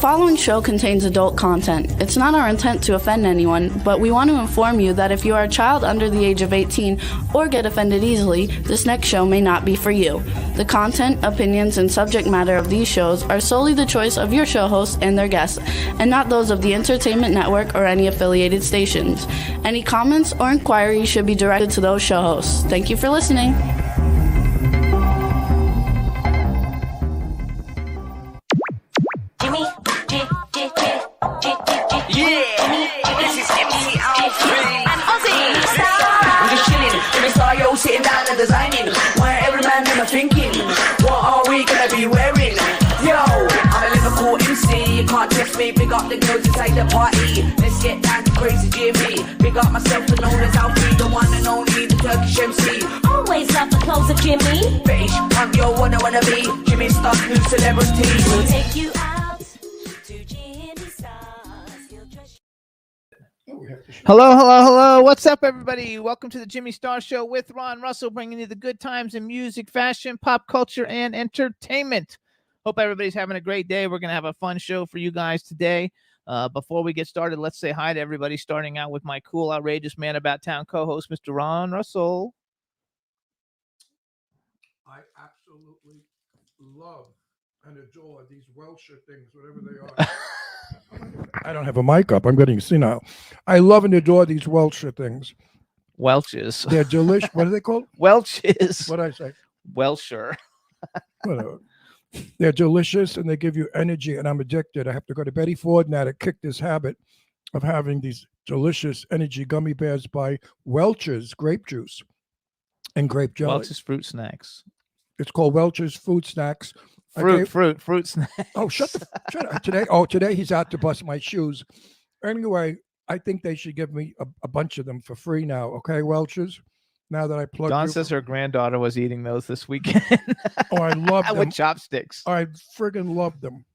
following show contains adult content. It's not our intent to offend anyone, but we want to inform you that if you are a child under the age of 18 or get offended easily, this next show may not be for you. The content, opinions, and subject matter of these shows are solely the choice of your show hosts and their guests, and not those of the Entertainment Network or any affiliated stations. Any comments or inquiries should be directed to those show hosts. Thank you for listening. Sitting down and designing, where every man them are thinking, what are we gonna be wearing? Yo, I'm a Liverpool MC, you can't test me. Big up the girls inside the party. Let's get down to crazy Jimmy. Big up myself and known as Alfie, the one and only, the Turkish MC. Always love the clothes of Jimmy. Bitch, I'm your wanna be. Jimmy Star, new celebrity. We'll take you out to Jimmy Stars. He'll dress Hello. What's up, everybody? Welcome to the Jimmy Star Show with Ron Russell, bringing you the good times in music, fashion, pop culture, and entertainment. Hope everybody's having a great day. We're going to have a fun show for you guys today. Before we get started, let's say hi to everybody, starting out with my cool, outrageous man about town co-host, Mr. Ron Russell. I absolutely love and adore these Welsh things, whatever they are. I don't have a mic up. I'm getting senile. I love and adore these Welsh things. Welches. They're delicious. What are they called? Welches. What did I say? Welsher. Whatever. They're delicious and they give you energy, and I'm addicted. I have to go to Betty Ford now to kick this habit of having these delicious energy gummy bears by Welch's grape juice and grape jelly. Welch's fruit snacks. It's called Welch's Food Snacks. Fruit snacks. Oh, shut up. Today he's out to bust my shoes. Anyway, I think they should give me a bunch of them for free now. Okay, Welch's. Now that I plugged Dawn you. says her granddaughter was eating those this weekend. Oh, I love them. With chopsticks. I friggin' love them.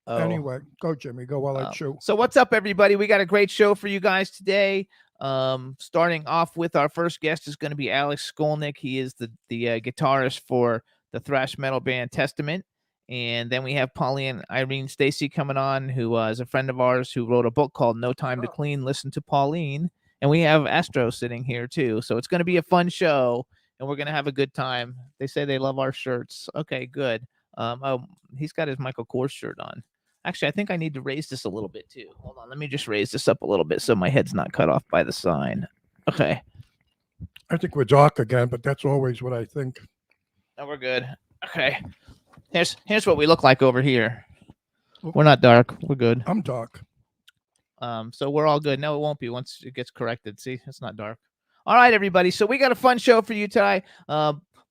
Oh. Anyway, go, Jimmy. Go while I chew. So what's up, everybody? We got a great show for you guys today. Starting off with our first guest is going to be Alex Skolnick. He is the guitarist for the thrash metal band Testament. And then we have Pauline Irene Stacy coming on, who is a friend of ours who wrote a book called No Time to Clean. Listen to Pauline. And we have Astro sitting here too. So it's going to be a fun show and we're going to have a good time. They say they love our shirts. Okay, good. He's got his Michael Kors shirt on. Actually, I think I need to raise this a little bit too. Hold on. Let me just raise this up a little bit so my head's not cut off by the sign. Okay. I think we're dark again, but that's always what I think. No, we're good. Okay. Here's what we look like over here. We're not dark. We're good. I'm dark. So we're all good. No, it won't be once it gets corrected. See, it's not dark. All right, everybody. So we got a fun show for you today.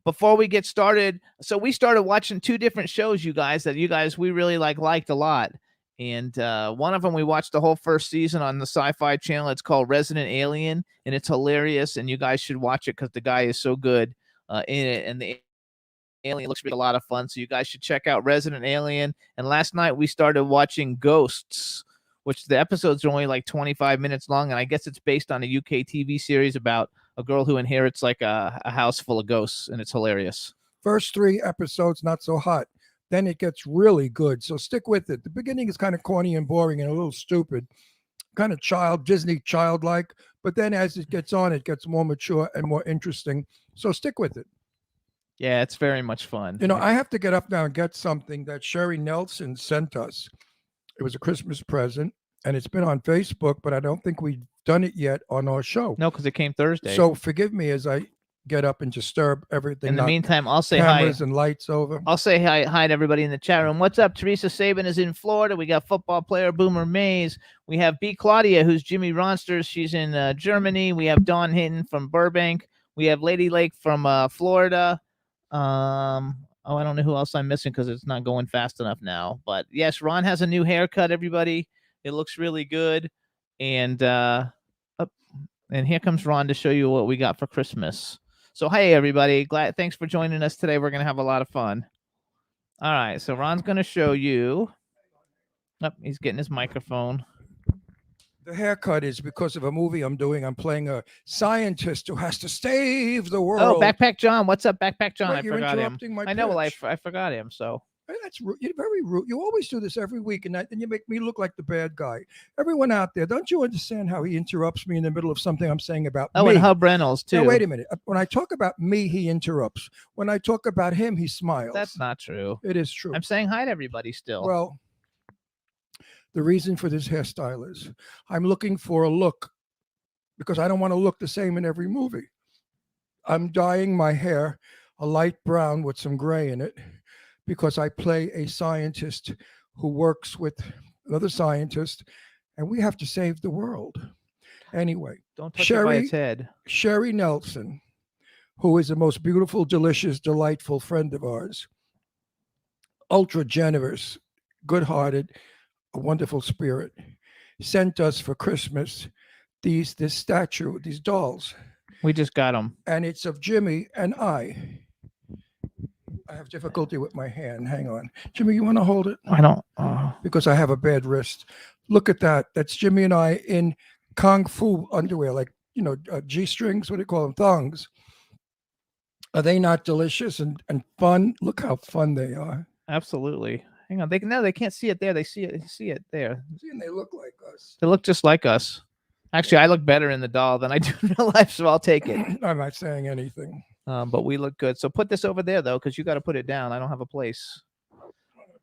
Before we get started, so we started watching two different shows, you guys, that we really liked a lot. And one of them we watched the whole first season on the Sci-Fi Channel. It's called Resident Alien, and it's hilarious. And you guys should watch it because the guy is so good in it, and the alien looks like a lot of fun. So you guys should check out Resident Alien. And last night we started watching Ghosts, which the episodes are only like 25 minutes long. And I guess it's based on a UK TV series about a girl who inherits like a house full of ghosts. And it's hilarious. First 3 episodes, not so hot. Then it gets really good. So stick with it. The beginning is kind of corny and boring and a little stupid, kind of Disney childlike. But then as it gets on, it gets more mature and more interesting. So stick with it. Yeah, it's very much fun. You know, I have to get up now and get something that Sherry Nelson sent us. It was a Christmas present, and it's been on Facebook, but I don't think we've done it yet on our show. No, because it came Thursday. So forgive me as I get up and disturb everything. In the meantime, I'll say hi. Cameras and lights over. I'll say hi to everybody in the chat room. What's up? Teresa Saban is in Florida. We got football player Boomer Mays. We have B. Claudia, who's Jimmy Ronsters. She's in Germany. We have Dawn Hinton from Burbank. We have Lady Lake from Florida. I don't know who else I'm missing because it's not going fast enough now. But yes, Ron has a new haircut, everybody. It looks really good. And here comes Ron to show you what we got for Christmas. So hey everybody, thanks for joining us today. We're gonna have a lot of fun. All right, so Ron's gonna show you. Oh, he's getting his microphone. The haircut is because of a movie I'm doing. I'm playing a scientist who has to save the world. Oh, Backpack John. What's up, Backpack John? Wait, I forgot him. my I know. Well, pitch. I forgot him. So That's rude. You're very rude. You always do this every week, and then you make me look like the bad guy. Everyone out there, don't you understand how he interrupts me in the middle of something I'm saying about Oh, me? and Hub Reynolds too. Now, wait a minute. When I talk about me, he interrupts. When I talk about him, he smiles. That's not true. It is true. I'm saying hi to everybody still. Well, the reason for this hairstyle is I'm looking for a look because I don't want to look the same in every movie. I'm dyeing my hair a light brown with some gray in it because I play a scientist who works with another scientist, and we have to save the world. Anyway, Don't touch it by Sherry, its head. Sherry Nelson, who is the most beautiful, delicious, delightful friend of ours, ultra generous, good-hearted, a wonderful spirit, sent us for Christmas this statue, these dolls, We just got them. and it's of Jimmy and I. I have difficulty with my hand. Hang on. Jimmy, you want to hold it? I don't. Because I have a bad wrist. Look at that. That's Jimmy and I in Kung Fu underwear, like, G-strings, what do you call them? Thongs. Are they not delicious and fun? Look how fun they are. Absolutely. Hang on. They can't see it there. They see it. See it there. See, and they look like us. They look just like us. Actually, I look better in the doll than I do in real life, so I'll take it. I'm not saying anything. But we look good. So put this over there though, because you got to put it down. I don't have a place.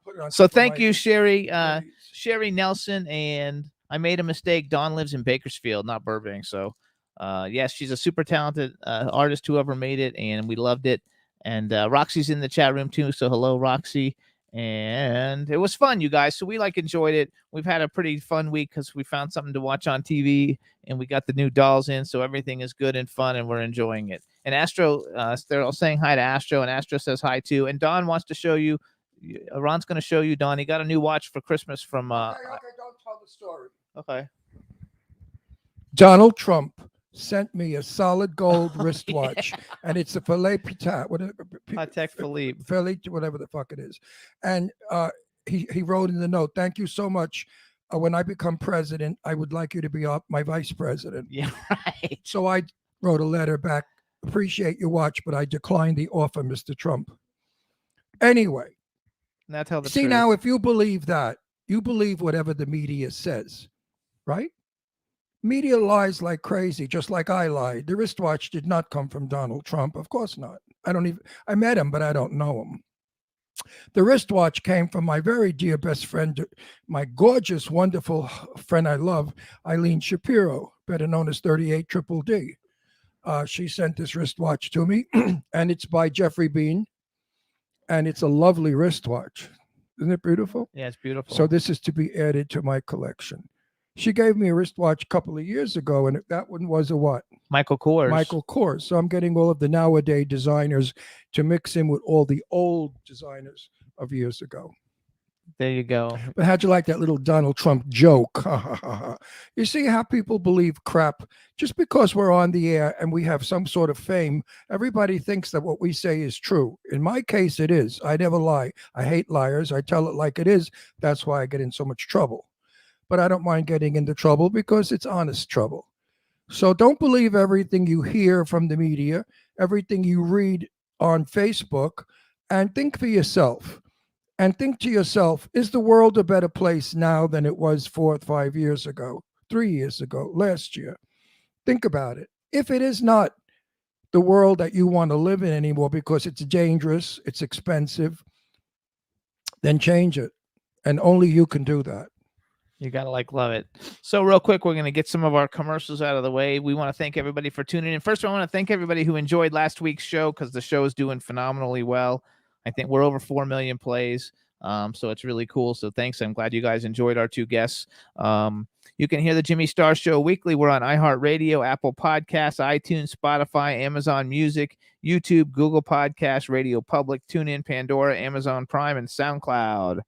Put it on So top of thank my you, Sherry. goodies. Sherry Nelson, and I made a mistake. Dawn lives in Bakersfield, not Burbank. So, yes, she's a super talented artist, whoever made it, and we loved it. And Roxy's in the chat room too. So hello, Roxy. And it was fun, you guys. So we enjoyed it. We've had a pretty fun week because we found something to watch on TV, and we got the new dolls in. So everything is good and fun, and we're enjoying it. And Astro, they're all saying hi to Astro, and Astro says hi too. And Don wants to show you. Ron's going to show you, Don. He got a new watch for Christmas from. Okay, don't tell the story. Okay. Donald Trump sent me a solid gold wristwatch, and it's a Filet Pitat, Patek Philippe. Filet, whatever the fuck it is. And he wrote in the note, "Thank you so much. When I become president, I would like you to be my vice president." Yeah, right. So I wrote a letter back. Appreciate your watch, but I declined the offer, Mr. Trump. Anyway, That's how the see now, if you believe that, you believe whatever the media says, right? Media lies like crazy, just like I lied. The wristwatch did not come from Donald Trump. Of course not. I met him, but I don't know him. The wristwatch came from my very dear best friend, my gorgeous, wonderful friend I love, Eileen Shapiro, better known as 38 Triple D. She sent this wristwatch to me, and it's by Jeffrey Bean, and it's a lovely wristwatch. Isn't it beautiful? Yeah, it's beautiful. So this is to be added to my collection. She gave me a wristwatch a couple of years ago, and that one was a what? Michael Kors. Michael Kors. So I'm getting all of the nowadays designers to mix in with all the old designers of years ago. There you go. But how'd you like that little Donald Trump joke? You see how people believe crap just because we're on the air and we have some sort of fame. Everybody thinks that what we say is true. In my case, it is. I never lie. I hate liars. I tell it like it is. That's why I get in so much trouble. But I don't mind getting into trouble because it's honest trouble. So don't believe everything you hear from the media, everything you read on Facebook, and think for yourself. And think to yourself, is the world a better place now than it was 4 or 5 years ago, 3 years ago, last year? Think about it. If it is not the world that you want to live in anymore because it's dangerous, it's expensive, then change it. And only you can do that. You gotta love it. So real quick, we're gonna get some of our commercials out of the way. We want to thank everybody for tuning in. First of all, I want to thank everybody who enjoyed last week's show because the show is doing phenomenally well. I think we're over 4 million plays. So it's really cool. So thanks. I'm glad you guys enjoyed our two guests. You can hear the Jimmy Star Show weekly. We're on iHeartRadio, Apple Podcasts, iTunes, Spotify, Amazon Music, YouTube, Google Podcasts, Radio Public, TuneIn, Pandora, Amazon Prime, and SoundCloud.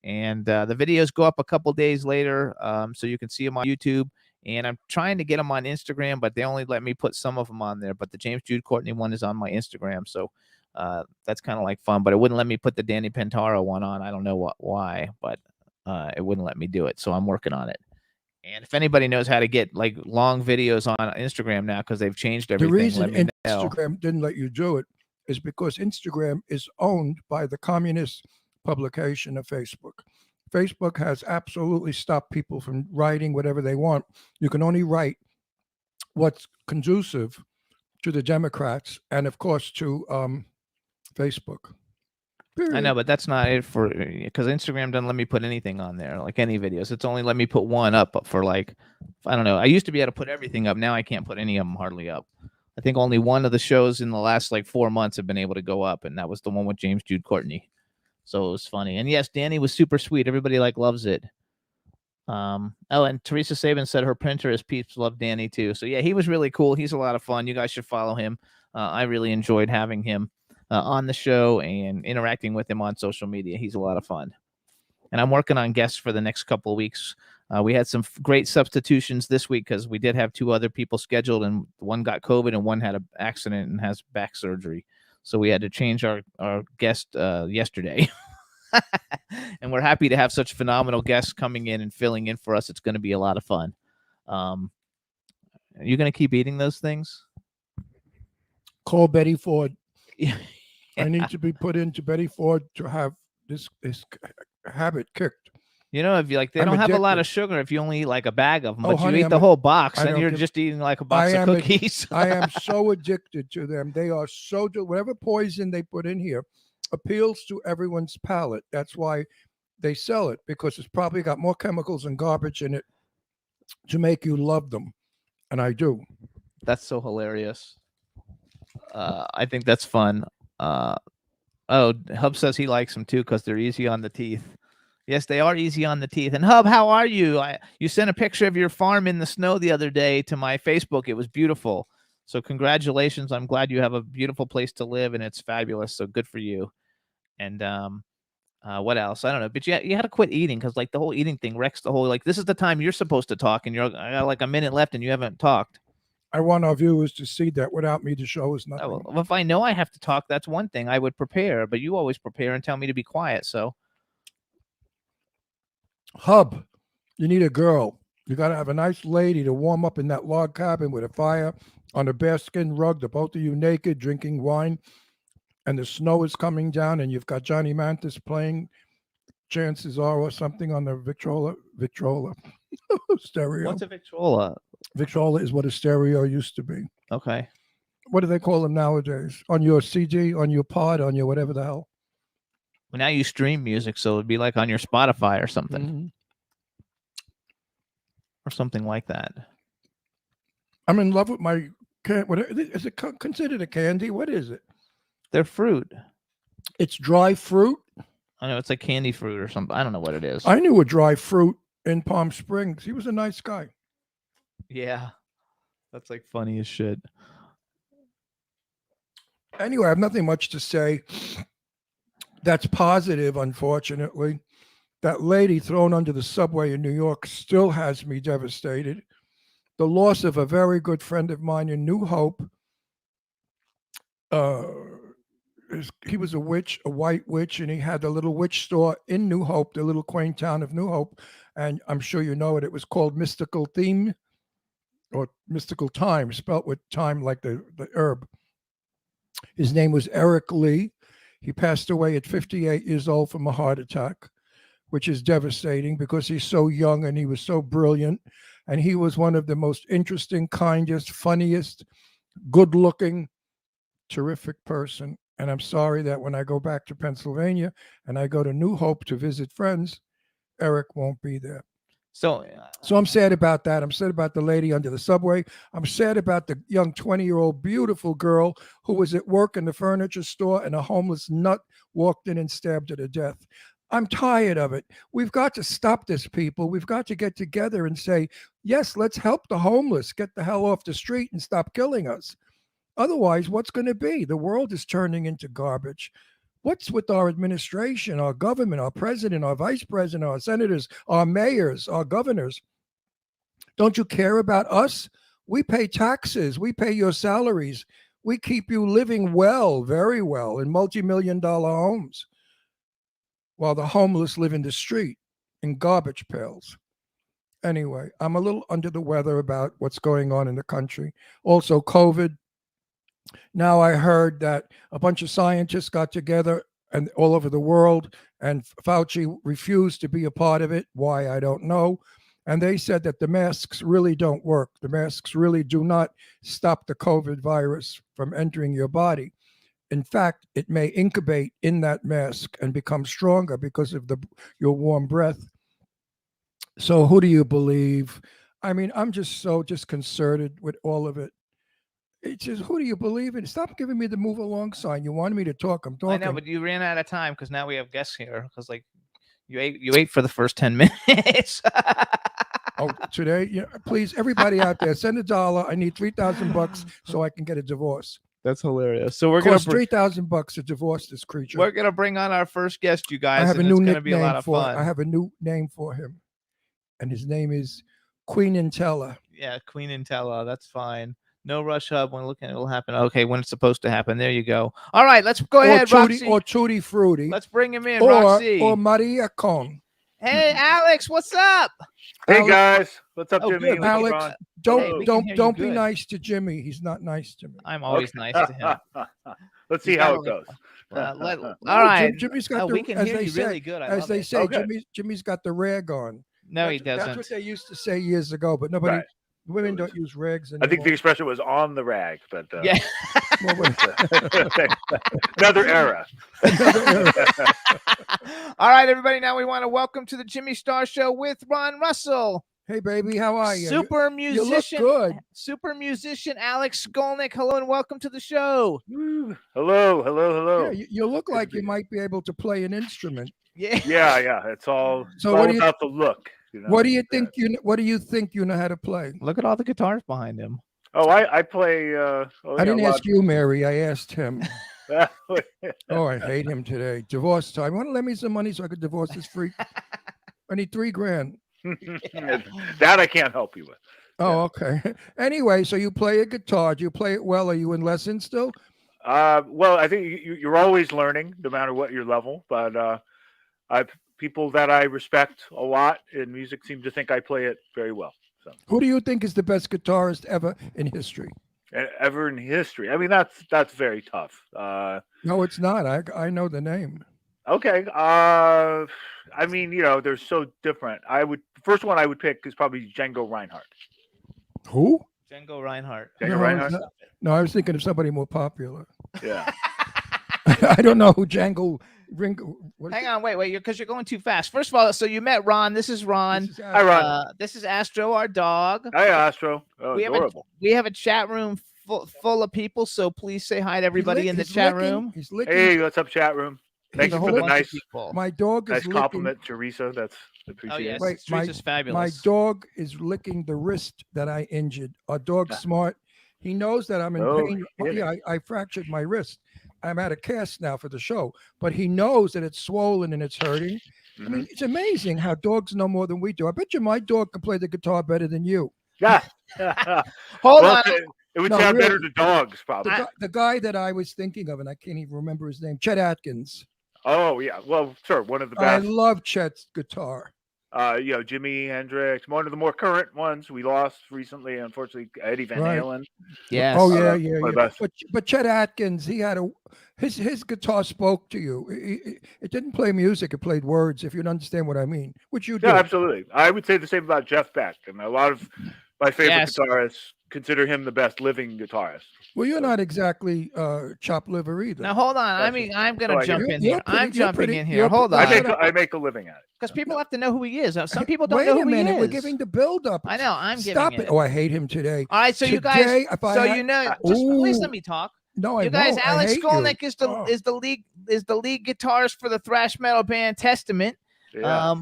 And the videos go up a couple days later, so you can see them on YouTube. And I'm trying to get them on Instagram, but they only let me put some of them on there. But the James Jude Courtney one is on my Instagram, so that's kind of fun. But it wouldn't let me put the Danny Pentaro one on. I don't know why, but it wouldn't let me do it. So I'm working on it. And if anybody knows how to get long videos on Instagram now, because they've changed everything, The reason let me know. Instagram didn't let you do it is because Instagram is owned by the Communist publication of Facebook. Facebook has absolutely stopped people from writing whatever they want. You can only write what's conducive to the Democrats and, of course, to Facebook. I know, but that's not it for because Instagram doesn't let me put anything on there, like any videos. It's only let me put one up for like, I don't know. I used to be able to put everything up. Now I can't put any of them hardly up. I think only one of the shows in the last like 4 months have been able to go up, and that was the one with James Jude Courtney. So it was funny. And yes, Danny was super sweet. Everybody like loves it. Oh, and Teresa Saban said her printer is peeps love Danny too. So yeah, he was really cool. He's a lot of fun. You guys should follow him. I really enjoyed having him on the show and interacting with him on social media. He's a lot of fun. And I'm working on guests for the next couple of weeks. We had some great substitutions this week because we did have 2 other people scheduled, and one got COVID and one had an accident and has back surgery. So we had to change our guest yesterday. And we're happy to have such phenomenal guests coming in and filling in for us. It's going to be a lot of fun. Are you going to keep eating those things? Call Betty Ford. Yeah. I need to be put into Betty Ford to have this habit kicked. You know, if you like, they I'm don't have a lot addicted. of sugar if you only eat like a bag of them, Oh, but honey, you eat the whole box, I and don't you're give- just eating like a box of cookies. I am so addicted to them. They are so whatever poison they put in here appeals to everyone's palate. That's why they sell it, because it's probably got more chemicals and garbage in it to make you love them. And I do. That's so hilarious. I think that's fun. Hub says he likes them too because they're easy on the teeth. Yes, they are easy on the teeth. And Hub, how are you? You sent a picture of your farm in the snow the other day to my Facebook. It was beautiful. So congratulations. I'm glad you have a beautiful place to live and it's fabulous. So good for you. And what else? I don't know. But you had to quit eating because like the whole eating thing wrecks the whole, like this is the time you're supposed to talk and I got like a minute left and you haven't talked. I want our viewers to see that without me, the show is nothing. Well, if I know I have to talk, that's one thing. I would prepare, but you always prepare and tell me to be quiet. So Hub, you need a girl. You got to have a nice lady to warm up in that log cabin with a fire on a bearskin rug, the both of you naked, drinking wine, and the snow is coming down, and you've got Johnny Mantis playing Chances Are or something on the Victrola stereo. what's a Victrola? Victrola is what a stereo used to be. Okay. What do they call them nowadays? On your CD, on your pod, on your whatever the hell? Well, now you stream music, so it'd be like on your Spotify or something. Mhm. Or something like that. I'm in love with my what is it considered a candy? What is it? They're fruit. It's dry fruit. I know it's like candy fruit or something. I don't know what it is. I knew a dry fruit in Palm Springs. He was a nice guy. Yeah. That's like funny as shit. Anyway, I have nothing much to say. That's positive, unfortunately. That lady thrown under the subway in New York still has me devastated. The loss of a very good friend of mine in New Hope. He was a witch, a white witch, and he had a little witch store in New Hope, the little quaint town of New Hope. And I'm sure you know it. It was called Mystical Theme or Mystical Time, spelt with time like the herb. His name was Eric Lee. He passed away at 58 years old from a heart attack, which is devastating because he's so young and he was so brilliant. And he was one of the most interesting, kindest, funniest, good-looking, terrific person. And I'm sorry that when I go back to Pennsylvania and I go to New Hope to visit friends, Eric won't be there. So I'm sad about that. I'm sad about the lady under the subway. I'm sad about the young 20-year-old beautiful girl who was at work in the furniture store and a homeless nut walked in and stabbed her to death. I'm tired of it. We've got to stop this, people. We've got to get together and say, yes, let's help the homeless get the hell off the street and stop killing us. Otherwise, what's going to be? The world is turning into garbage. What's with our administration, our government, our president, our vice president, our senators, our mayors, our governors? Don't you care about us? We pay taxes. We pay your salaries. We keep you living well, very well, in multi-million-dollar homes, while the homeless live in the street in garbage pails. Anyway, I'm a little under the weather about what's going on in the country. Also, COVID. Now I heard that a bunch of scientists got together and all over the world. And Fauci refused to be a part of it. Why, I don't know. And they said that the masks really don't work. The masks really do not stop the COVID virus from entering your body. In fact, it may incubate in that mask and become stronger because of your warm breath. So who do you believe? I mean, I'm just so disconcerted with all of it. It's just, who do you believe in? Stop giving me the move along sign. You wanted me to talk. I'm talking. I know, but you ran out of time because now we have guests here. Because like you ate for the first 10 minutes. Oh, today, please, everybody out there, send $1. I need $3,000 so I can get a divorce. That's hilarious. So we're It costs gonna $3,000 to divorce this creature. we're gonna bring on our first guest, you guys. I have a and new it's gonna be a lot nickname of for. fun. I have a new name for him, and his name is Queen Intella. Yeah, Queen Intella. That's fine. No rush hub. When looking, it will happen. Okay, when it's supposed to happen. There you go. All right, let's go ahead, Roxy. Or Tutti Frutti, Let's bring him in, or Roxy. Maria Con. Hey, Alex, what's up? Hey Alex- guys, what's up, Oh, Jimmy? good. What's Alex, going on? Hey, Don't we can hear you don't be good. nice to Jimmy. He's not nice to me. I'm always Okay. nice to him. Let's see He's how got it a- goes. All No, right. Jimmy's got Oh, the, we can as hear they you say, really good. I as love they it. say, Okay. Jimmy's got the rag on. No, he That's doesn't. what they used to say years ago, but nobody, Right. women don't use rags I anymore. think the expression was on the rag, but Yeah. Well, wait. another era. All right, everybody. Now we want to welcome to the Jimmy Star Show with Ron Russell, Hey, baby, how are you? super You look musician, good. super musician Alex Skolnick. Hello and welcome to the show. Woo. Hello, hello, hello. Yeah, you look Good to like be you here. might be able to play an instrument. Yeah. Yeah. It's all, So it's what all do you- about the look. You know? What do you Yeah. think What do you think you know how to play? Look at all the guitars behind him. Oh, I play. I didn't ask you, Mary. I asked him. you. Oh, I hate him today. Divorce time. Want to lend me some money so I could divorce this freak? I need $3,000. That I can't help you with. Oh, okay. Anyway, so you play a guitar. Do you play it well? Are you in lessons still? Well, I think you're always learning, no matter what your level. But people that I respect a lot in music seem to think I play it very well. So, Who do you think is the best guitarist ever in history? ever in history. I mean, that's very tough. No, it's not. I know the name. Okay. I mean, they're so different. First one I would pick is probably Django Reinhardt. Who? Django Reinhardt. Django No, Reinhardt. No, I was thinking of somebody more popular. Yeah. I don't know who Django Ringo. Hang on, wait, because you're going too fast. First of all, so you met Ron. This is Ron. Hi, Ron. This is Astro, our dog. Hi, Astro. Oh, We have a- adorable. We have a chat room full of people, so please say hi to everybody in the chat room. He's licking. Hey, what's up, chat room? Thank There's a you whole for the bunch of nice people. My dog is nice licking. compliment, Teresa. That's Oh appreciated. yes, Wait, Teresa's My fabulous. dog is licking the wrist that I injured. Our dog's smart. He knows that I'm in Oh, pain. hit Yeah, I fractured my wrist. I'm at a cast now for the show, but he knows that it's swollen and it's hurting. I Mm-hmm. mean, it's amazing how dogs know more than we do. I bet you my dog can play the guitar better than you. Yeah. Hold Well, on. it would No, sound better really. to dogs, probably. The guy that I was thinking of, and I can't even remember his name, Chet Atkins. Oh yeah. Well, sure. One of the I best. love Chet's guitar. Jimi Hendrix. One of the more current ones we lost recently, unfortunately. Eddie Van Right. Halen. Yes. Oh Uh, yeah. one of the best. But Chet Atkins, he had his guitar spoke to you. It didn't play music; it played words. If you understand what I mean, which you do. Yeah, absolutely. I would say the same about Jeff Beck, and a lot of my favorite Yes. guitarists consider him the best living guitarist. Well, you're not exactly chopped liver either. Now hold on. I That's mean, it. I'm gonna Oh, I jump get it. in You're here. pretty- I'm you're jumping pretty- in you're here. Hold pretty- on, I make a living at it. because people have to know who he is. Some people don't Wait know a who minute, he we're is. giving the build up. I know. I'm Stop giving it. it. Oh, I hate him today. All right. So you guys. Today, if I So had- you know. Just please Ooh. let me talk. No, I You guys, won't. I Alex hate you. Skolnick is the Oh. is the lead guitarist for the thrash metal band Testament. Yeah.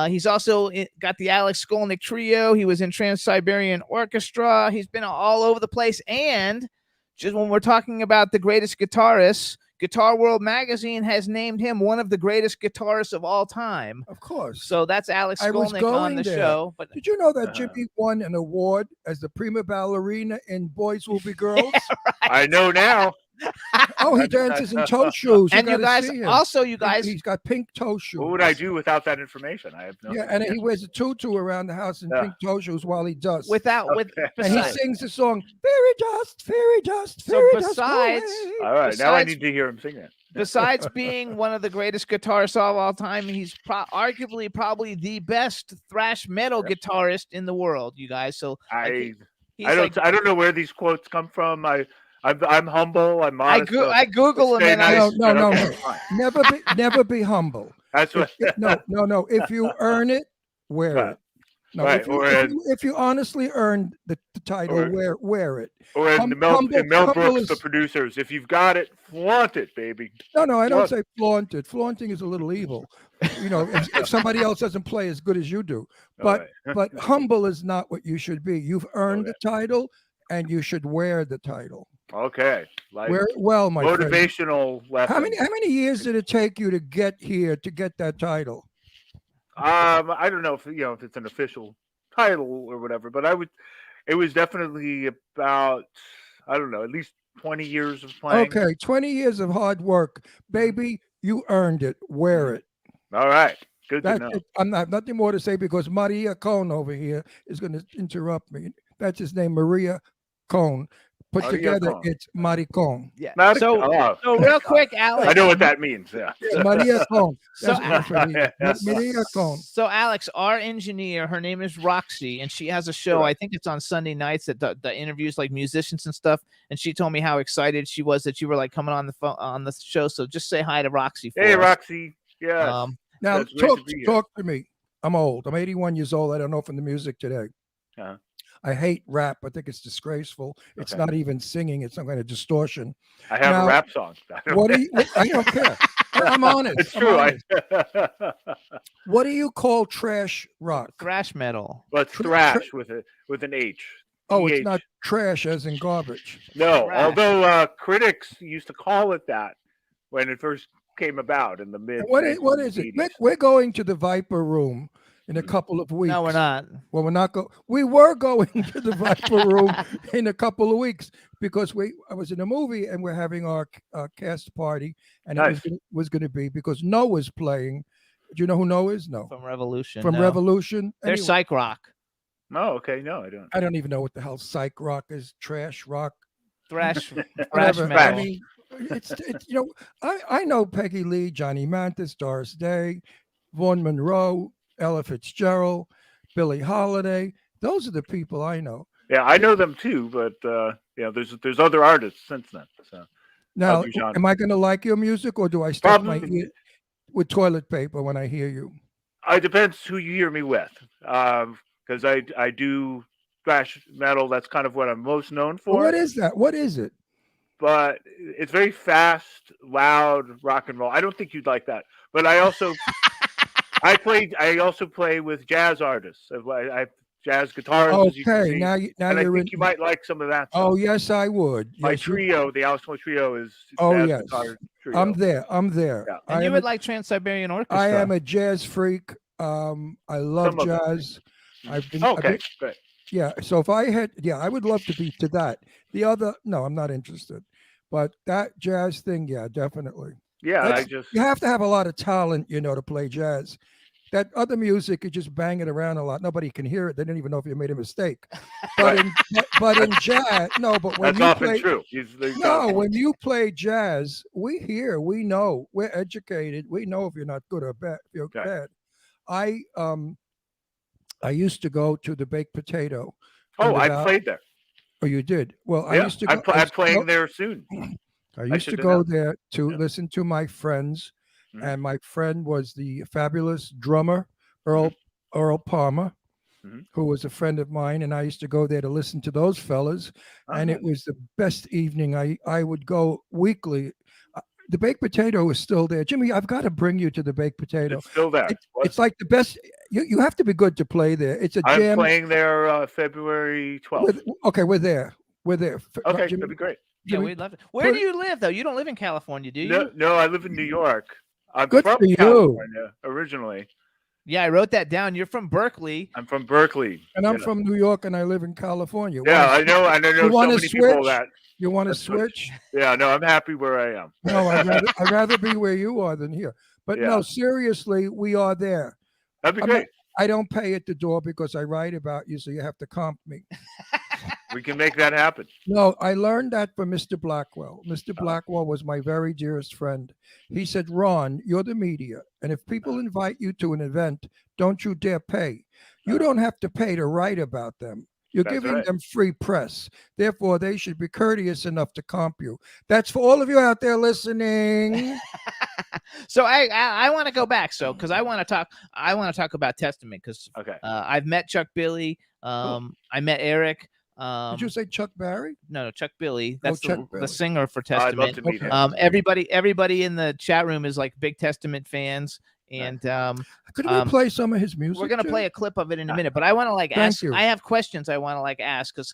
He's also got the Alex Skolnick Trio. He was in Trans-Siberian Orchestra. He's been all over the place. And just when we're talking about the greatest guitarists, Guitar World Magazine has named him one of the greatest guitarists of all time. Of course. So that's Alex I was Skolnick on going the there. show. But Did you know that Uh-huh. Jimmy won an award as the prima ballerina in Boys Will Be Girls? I know now. Oh, he dances in toe shoes. and you gotta guys see him. also, you guys, He's got pink toe shoes. What would I do without that information? I have no. Yeah, and he wears a tutu around the house in Yeah. pink toe shoes while he does. without with Okay. and he besides, sings the song "Fairy Dust, Fairy Dust, So Fairy Dust." besides- away." All right, now I besides- need to hear him sing it. Besides being one of the greatest guitarists of all time, he's arguably probably the best thrash metal guitarist in the world, you guys. So like, he's I like, don't know where these quotes come from. I'm humble. I'm modest. I Google him stay and nice, No, but no, okay, no. fine. Never be humble. That's what. No. If you earn it, wear Right. it. No, Right, if you honestly earned the title, wear it. Or in Mel humble Brooks, the is- producers, if you've got it, flaunt it, baby. No, I don't Flaunt say flaunt it. Flaunting is a little evil. You know, if somebody else doesn't play as good as you do. But All but humble is not what you should be. You've earned Okay. the title, and you should wear the title. Okay. Like Wear it well, my friend. motivational lesson. How many years did it take you to get here to get that title? I don't know if it's an official title or whatever, but it was definitely about, I don't know, at least 20 years of playing. Okay, 20 years of hard work, baby. You earned it. Wear it. All right. Good to That's know. it. I have nothing more to say because Maria Cohn over here is going to interrupt me. That's his name, Maria Cohn. Put Maria together, Cohn. it's Maricon. yeah. Not So real quick, Alex. I know what that means. Yeah. Maria Cohn. So- That's what it is. Yes. Maria Cohn. So Alex, our engineer, her name is Roxy, and she has a show. Right. I think it's on Sunday nights that the interviews like musicians and stuff. And she told me how excited she was that you were like coming on the phone on the show. So just say hi to Roxy. For Hey, us. Roxy. Yeah. Now, It's great to be here. talk to me. I'm old. I'm 81 years old. I don't know from the music today. Uh-huh. I hate rap. I think it's disgraceful. It's Okay. not even singing. It's some kind of distortion. I have Now, a rap song. What do you? I don't care. I'm honest. It's I'm true. honest. What do you call trash rock? Thrash metal. But Tr- thrash with an H. Oh, it's TH. not trash as in garbage. No, Thrash. although critics used to call it that when it first came about in the mid. What is it? 1980s. Mick, we're going to the Viper Room in a couple of weeks. No, we're not. Well, we're not go. We were going to the Viper Room in a couple of weeks because I was in a movie and we're having our cast party, and Nice. it was going to be because Noah's playing. Do you know who Noah is? No, From Revolution. from no. Revolution. They're Anyway, psych rock. No, okay, no, I don't. I don't even know what the hell psych rock is. Trash rock. Thrash thrash Whatever. metal. I mean, it's I know Peggy Lee, Johnny Mathis, Doris Day, Vaughn Monroe, Ella Fitzgerald, Billie Holiday. Those are the people I know. Yeah, I know them too, but there's other artists since then. So Now, Other genres. am I going to like your music, or do I stuff my Probably- ear with toilet paper when I hear you? it depends who you hear me with, because I do thrash metal. That's kind of what I'm most known for. What is that? What is it? But it's very fast, loud rock and roll. I don't think you'd like that. But I also I also play with jazz artists. I jazz guitarists. as you can Okay, see, now and I you're think in. you might like some of that. Oh stuff. yes, I would. My Yes, you- trio, the Alex Mo trio, is Oh, jazz yes. guitar trio. I'm there. I'm there. Yeah. And I you am would a- like Trans Siberian Orchestra. I am a jazz freak. I love Some of it. jazz. I've been, Okay, great. yeah. So if I had, I would love to be to that. The other, no, I'm not interested. But that jazz thing, yeah, definitely. Yeah, That's- I just You have to have a lot of talent, to play jazz. That other music, you just bang it around a lot. Nobody can hear it. They don't even know if you made a mistake. But in jazz, no. But when that's you often play, true. no, when you play jazz, we hear, we know, we're educated. We know if you're not good or bad. If you're Okay. bad. I used to go to the Baked Potato. Oh, in the I Val- played there. Oh, you did. Well, I Yeah, used to go. I'm playing there soon. I used to should go know. there to Yeah. listen to my friends, Mhm. and my friend was the fabulous drummer Earl Palmer, Mhm. who was a friend of mine, and I used to go there to listen to those fellas, and it was the best evening. I would go weekly. The Baked Potato is still there, Jimmy. I've got to bring you to the Baked Potato. It's still there. It's like the best. You have to be good to play there. It's a I'm jam. playing there February 12th. Okay, we're there. We're there. Okay, Jimmy, that'd be great. Yeah, Jimmy, we'd love it. Where do you live though? You don't live in California, do you? No, I live in New York. I'm Good from for you. California originally. Yeah, I wrote that down. You're from Berkeley. I'm from Berkeley. and I'm Yeah. from New York, and I live in California. Yeah, Wanna I know. I know You so wanna many people switch? that. You want to That's what- switch? Yeah, no, I'm happy where I am. No, I'd rather be where you are than here. But no, Yeah. seriously, we are there. That'd be I'm not- great. I don't pay at the door because I write about you, so you have to comp me. We can make that happen. No, I learned that from Mr. Blackwell. Mr. Blackwell was my very dearest friend. He said, Ron, you're the media. And if people invite you to an event, don't you dare pay. You don't have to pay to write about them. You're That's giving right. them free press. Therefore, they should be courteous enough to comp you. That's for all of you out there listening. So I want to go back. So because I want to talk about Testament because Okay. I've met Chuck Billy. I met Eric. Did you say Chuck Berry? No, Chuck Billy. That's Chuck the Billy. singer for I'd love Testament. to meet Okay. him. Everybody in the chat room is like big Testament fans, and Could we play some of his music? we're gonna too? play a clip of it in a minute. But I want to like Thank ask. you. I have questions I want to like ask because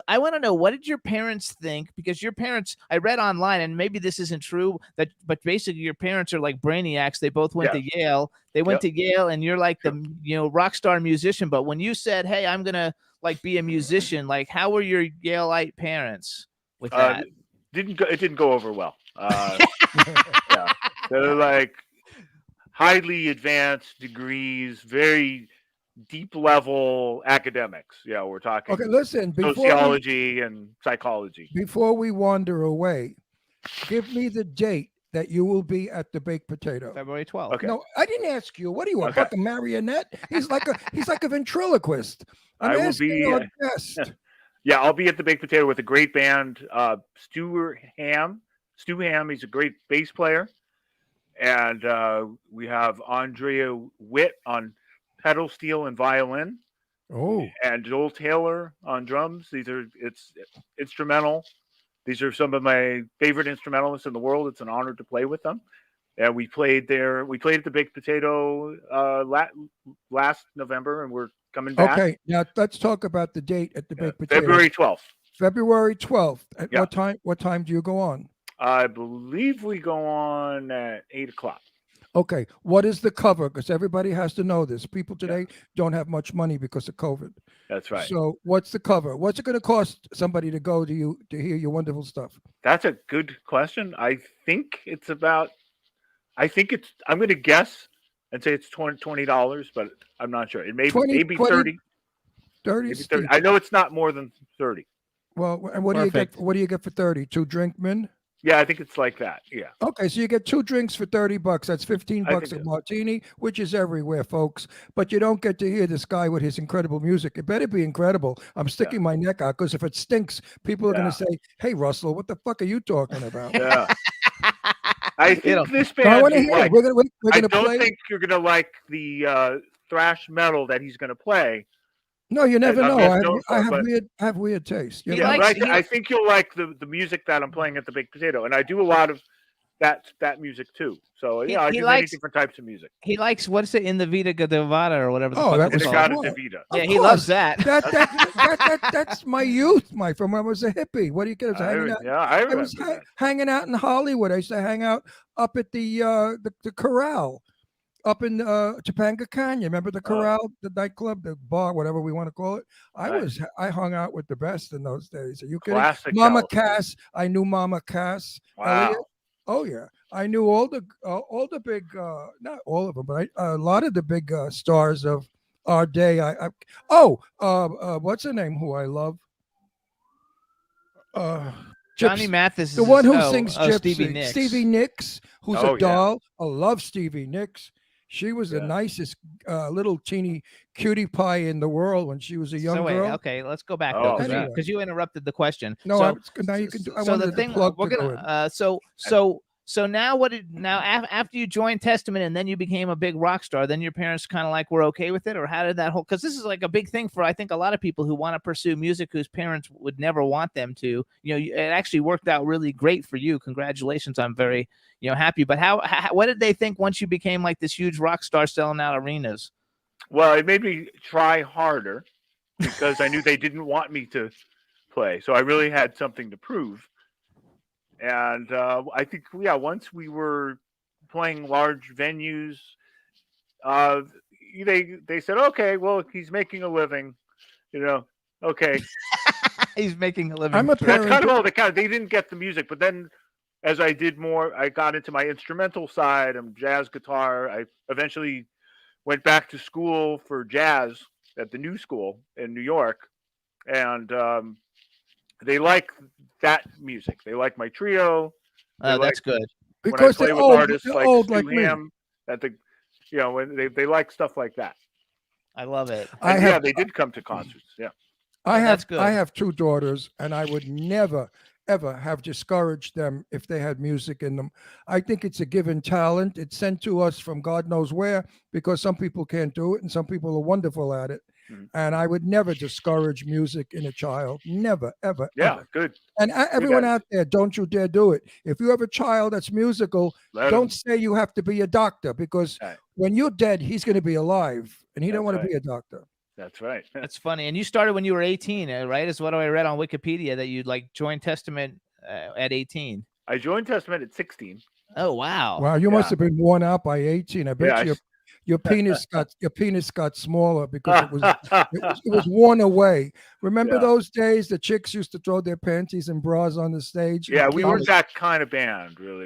I want to know, what did your parents think? Because your parents, I read online, and maybe this isn't true, but basically your parents are like brainiacs. They both went to Yale. They went to Yale, and you're like the rock star musician. But when you said, "Hey, I'm gonna like be a musician," like how were your Yaleite parents with that? It didn't go over well. Yeah. They're like highly advanced degrees, very deep level academics. Yeah, we're talking Okay, listen, sociology and psychology. before we wander away, give me the date that you will be at the Baked Potato. February 12th. Okay. No, I didn't ask you. What do you want? Okay. Fucking marionette? He's like a ventriloquist. I'm I will asking be, our guest. Yeah, I'll be at the Baked Potato with a great band. Stu Ham, he's a great bass player. And we have Andrea Witt on pedal steel and violin. Oh, And Joel Taylor on drums. It's instrumental. These are some of my favorite instrumentalists in the world. It's an honor to play with them. And we played there. We played at the Baked Potato last November, and we're coming back. okay. Now let's talk about the date at the Baked Potato. February 12th. February 12th. At Yeah. what time? What time do you go on? I believe we go on at 8:00. Okay. What is the cover? Because everybody has to know this. People today don't have much money because of COVID. That's right. So what's the cover? What's it going to cost somebody to go to you to hear your wonderful stuff? That's a good question. I think it's. I'm going to guess and say it's $20, but I'm not sure. It may 20 maybe 30. 30. Maybe 30. I know it's not more than 30. Well, and what do you Perfect. get? What do you get for 30? 2 Drinkmen? Yeah, I think it's like that. Yeah. Okay, so you get 2 drinks for $30. That's 15 I bucks think a so. martini, which is everywhere, folks. But you don't get to hear this guy with his incredible music. It better be incredible. I'm sticking my neck out because if it stinks, people are going Yeah. to say, "Hey, Russell, what the fuck are you talking about?" Yeah. I think this So I band. want to you hear. like. We're gonna I don't play. think you're going to like the thrash metal that he's going to play. No, you never I'm know. best I known for, have but- weird taste. You He know? Yeah, likes- but I think you'll like the music that I'm playing at the Baked Potato, and I do a lot of that music too. So He- yeah, I he do likes- many different types of music. He likes, what's it, in the Vita Gadavada or whatever the Oh, fuck that it's was called. Inagata cool. Devita. Yeah, Of he loves course. that. That's my youth, my from when I was a hippie. What do you get? I was hanging out. I I remember was that. hanging out in Hollywood. I used to hang out up at the Corral up in Topanga Canyon. Remember the Corral, the nightclub, the bar, whatever we want to call it? Right. I hung out with the best in those days. Are you kidding? Classic Mama California. Cass. I knew Mama Cass. Wow. Elliot. Oh yeah, I knew all the big, not all of them, but a lot of the big stars of our day. What's her name? Who I love? Johnny Gypsy. Mathis is The one who oh, sings oh, Gypsy, Stevie Nicks. Stevie Nicks, who's Oh, a yeah. doll. I love Stevie Nicks. She was the Yeah. nicest little teeny cutie pie in the world when she was a young So wait, girl. okay, let's go back Oh, because okay. you interrupted the question. No, so, I was, now you can do. I so wanted the the thing plug we're to go gonna in. so now after you joined Testament and then you became a big rock star, then your parents kind of like were okay with it, or how did that whole? Because this is like a big thing for I think a lot of people who want to pursue music whose parents would never want them to. You know, it actually worked out really great for you. Congratulations! I'm very happy. But how what did they think once you became like this huge rock star selling out arenas? Well, it made me try harder because I knew they didn't want me to play, so I really had something to prove. And I think, once we were playing large venues, they said, okay, well, he's making a living, okay. He's making a living. I'm a That's parent. kind of all they kind of. They didn't get the music, but then as I did more, I got into my instrumental side and jazz guitar. I eventually went back to school for jazz at the New School in New York, and they like that music. They like my trio. Oh, like- that's good. When I Because play they're with old, artists they're like old Stu like me. Hamm, when they like stuff like that. I love it. I And have they did come to concerts. Yeah. I Oh, that's have good. I have 2 daughters, and I would never ever have discouraged them if they had music in them. I think it's a given talent. It's sent to us from God knows where, because some people can't do it and some people are wonderful at it. Mhm. And I would never discourage music in a child. Never, ever, Yeah. ever. Good. And everyone attitude. out there, don't you dare do it. If you have a child that's musical, Let 'em- don't say you have to be a doctor, because Right. when you're dead, he's going to be alive, and he don't That's want right. to be a doctor. That's right. That's funny. And you started when you were 18, right? Is what I read on Wikipedia, that you like joined Testament at 18. I joined Testament at 16. Oh, wow. Wow, you Yeah. must have been worn out by 18. I bet Yeah, I your penis got smaller because it was was. it was worn away. Remember Yeah. those days the chicks used to throw their panties and bras on the stage? Yeah, in we weren't college? that kind of band, really.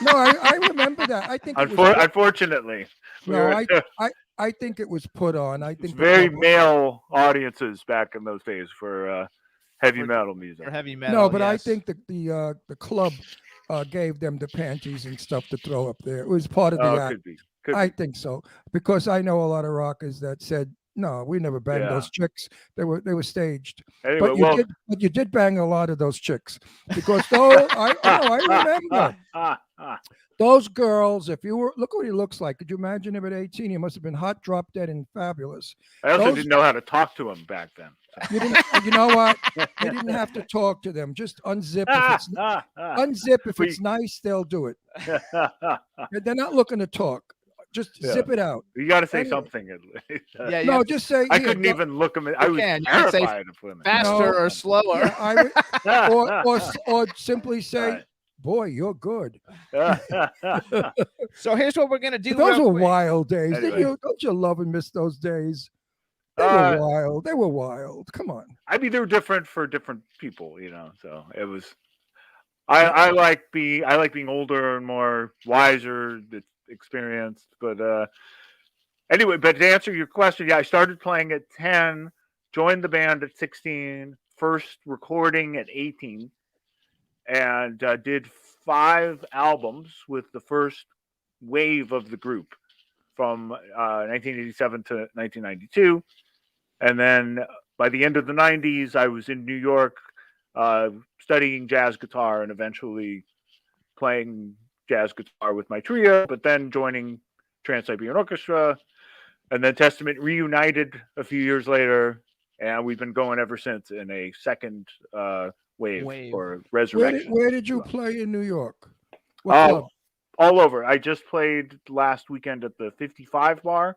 No, I remember that. I think it was, Unfortunately, we no, were- I think it was put on. I it's think very the- male audiences back in those days for heavy For- metal music. For heavy metal. No, but I yes. think the club gave them the panties and stuff to throw up there. It was part of the Oh, act. could be. Could I be. think so, because I know a lot of rockers that said, "No, we never banged Yeah. those chicks. They were staged." Anyway, But you did bang a lot of those chicks, because though I remember those girls. If you were, look what he looks like. Could you imagine him at 18? He must have been hot, drop dead, and fabulous. I also those- didn't know how to talk to him back then. You didn't. You know what? You didn't have to talk to them. Just unzip. If it's unzip if We- it's nice, they'll do it. They're not looking to talk. Just Yeah. zip it out. You got to say Anyway. something. At least. Yeah, No, yeah. just say. I "Here, couldn't go." even look him. I You was can. You can say terrified of women. faster No. or slower. Yeah, or simply say, "Boy, you're good." So here's what we're gonna do. Those real were quick. wild days. Anyway. Don't you love and miss those days? They Uh, were wild. They were wild. Come on. I mean, they were different for different people, So it was. I like being older and more wiser, experienced. But anyway, but to answer your question, yeah, I started playing at 10, joined the band at 16, first recording at 18, and did 5 albums with the first wave of the group from 1987 to 1992. And then by the end of the 90s, I was in New York studying jazz guitar and eventually playing jazz guitar with my trio, but then joining Trans-Siberian Orchestra. And then Testament reunited a few years later, and we've been going ever since in a second wave or resurrection. Where did you play in New York? What club? All over. I just played last weekend at the 55 bar.